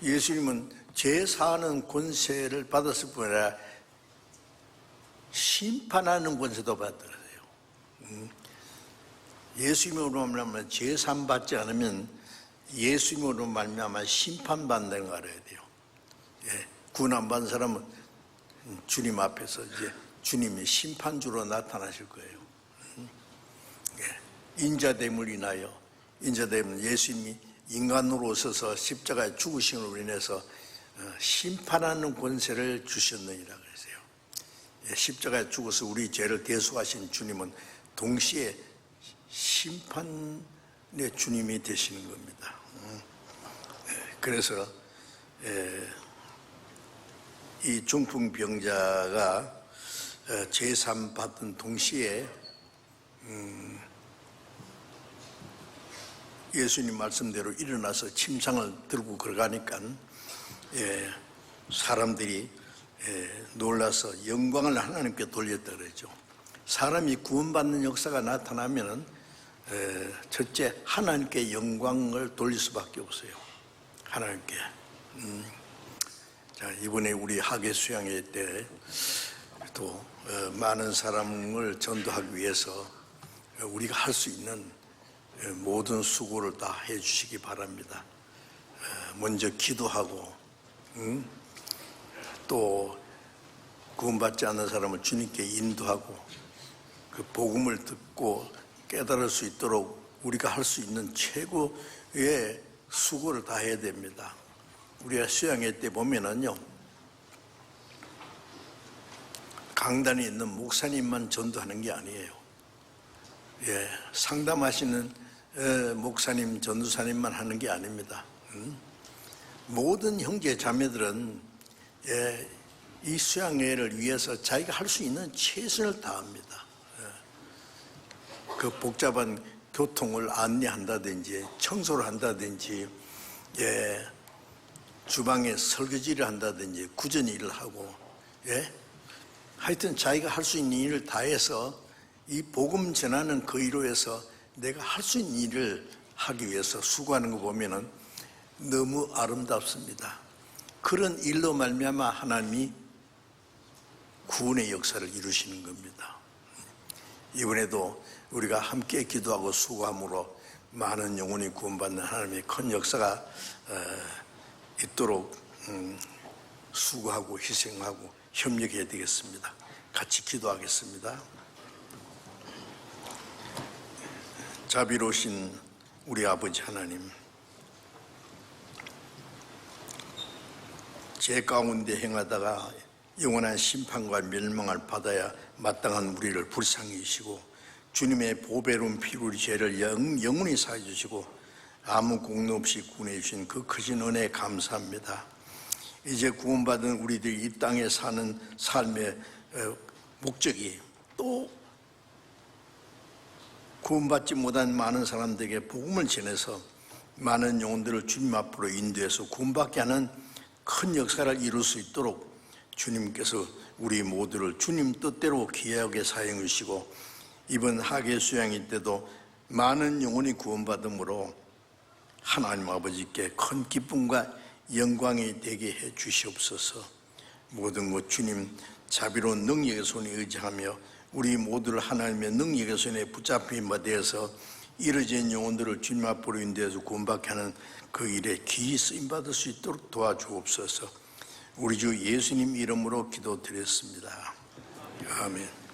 예수님은 죄 사하는 권세를 받았을 뿐 아니라 심판하는 권세도 받더라고요. 예수님으로 말미암아 죄 사함 받지 않으면 예수님으로 말미암아 심판받는 거 알아야 돼요. 구원 안 받은 사람은 주님 앞에서 이제 주님이 심판주로 나타나실 거예요. 인자됨을 인하여, 인자됨은 예수님이 인간으로 오셔서 십자가에 죽으심으로 인해서 심판하는 권세를 주셨느니라 그랬어요. 십자가에 죽어서 우리 죄를 대속하신 주님은 동시에 심판의 주님이 되시는 겁니다. 그래서 이 중풍병자가 제삼 받은 동시에 예수님 말씀대로 일어나서 침상을 들고 걸어가니까 사람들이 놀라서 영광을 하나님께 돌렸다 그랬죠. 사람이 구원받는 역사가 나타나면은 첫째 하나님께 영광을 돌릴 수밖에 없어요. 하나님께. 자, 이번에 우리 학예 수양회 때 또 많은 사람을 전도하기 위해서 우리가 할 수 있는 모든 수고를 다 해주시기 바랍니다. 먼저 기도하고 또 구원받지 않는 사람을 주님께 인도하고 그 복음을 듣고 깨달을 수 있도록 우리가 할 수 있는 최고의 수고를 다 해야 됩니다. 우리가 수양회 때 보면은요, 강단에 있는 목사님만 전도하는 게 아니에요. 상담하시는 목사님, 전도사님만 하는 게 아닙니다. 모든 형제 자매들은 이 수양회를 위해서 자기가 할 수 있는 최선을 다합니다. 그 복잡한 교통을 안내한다든지 청소를 한다든지 주방에 설거지를 한다든지 구전 일을 하고 하여튼 자기가 할 수 있는 일을 다해서 이 복음 전하는 그 일로 해서 내가 할 수 있는 일을 하기 위해서 수고하는 거 보면은 너무 아름답습니다. 그런 일로 말미암아 하나님이 구원의 역사를 이루시는 겁니다. 이번에도 우리가 함께 기도하고 수고함으로 많은 영혼이 구원받는 하나님의 큰 역사가 있도록 수고하고 희생하고 협력해야 되겠습니다. 같이 기도하겠습니다. 자비로우신 우리 아버지 하나님, 죄 가운데 행하다가 영원한 심판과 멸망을 받아야 마땅한 우리를 불쌍히 여기시고 주님의 보배로운 피로 죄를 영원히 사해 주시고 아무 공로 없이 구원해 주신 그 크신 은혜에 감사합니다. 이제 구원받은 우리들이 이 땅에 사는 삶의 목적이 또 구원받지 못한 많은 사람들에게 복음을 전해서 많은 영혼들을 주님 앞으로 인도해서 구원받게 하는 큰 역사를 이룰 수 있도록 주님께서 우리 모두를 주님 뜻대로 귀하게 사용해 주시고 이번 하계 수양회 때도 많은 영혼이 구원받음으로 하나님 아버지께 큰 기쁨과 영광이 되게 해 주시옵소서. 모든 것 주님 자비로운 능력의 손에 의지하며 우리 모두를 하나님의 능력의 손에 붙잡힌 바 되어서 이르진 영혼들을 주님 앞으로 인도해서 구원받게 하는 그 일에 귀히 쓰임받을 수 있도록 도와주옵소서. 우리 주 예수님 이름으로 기도드렸습니다. 아멘.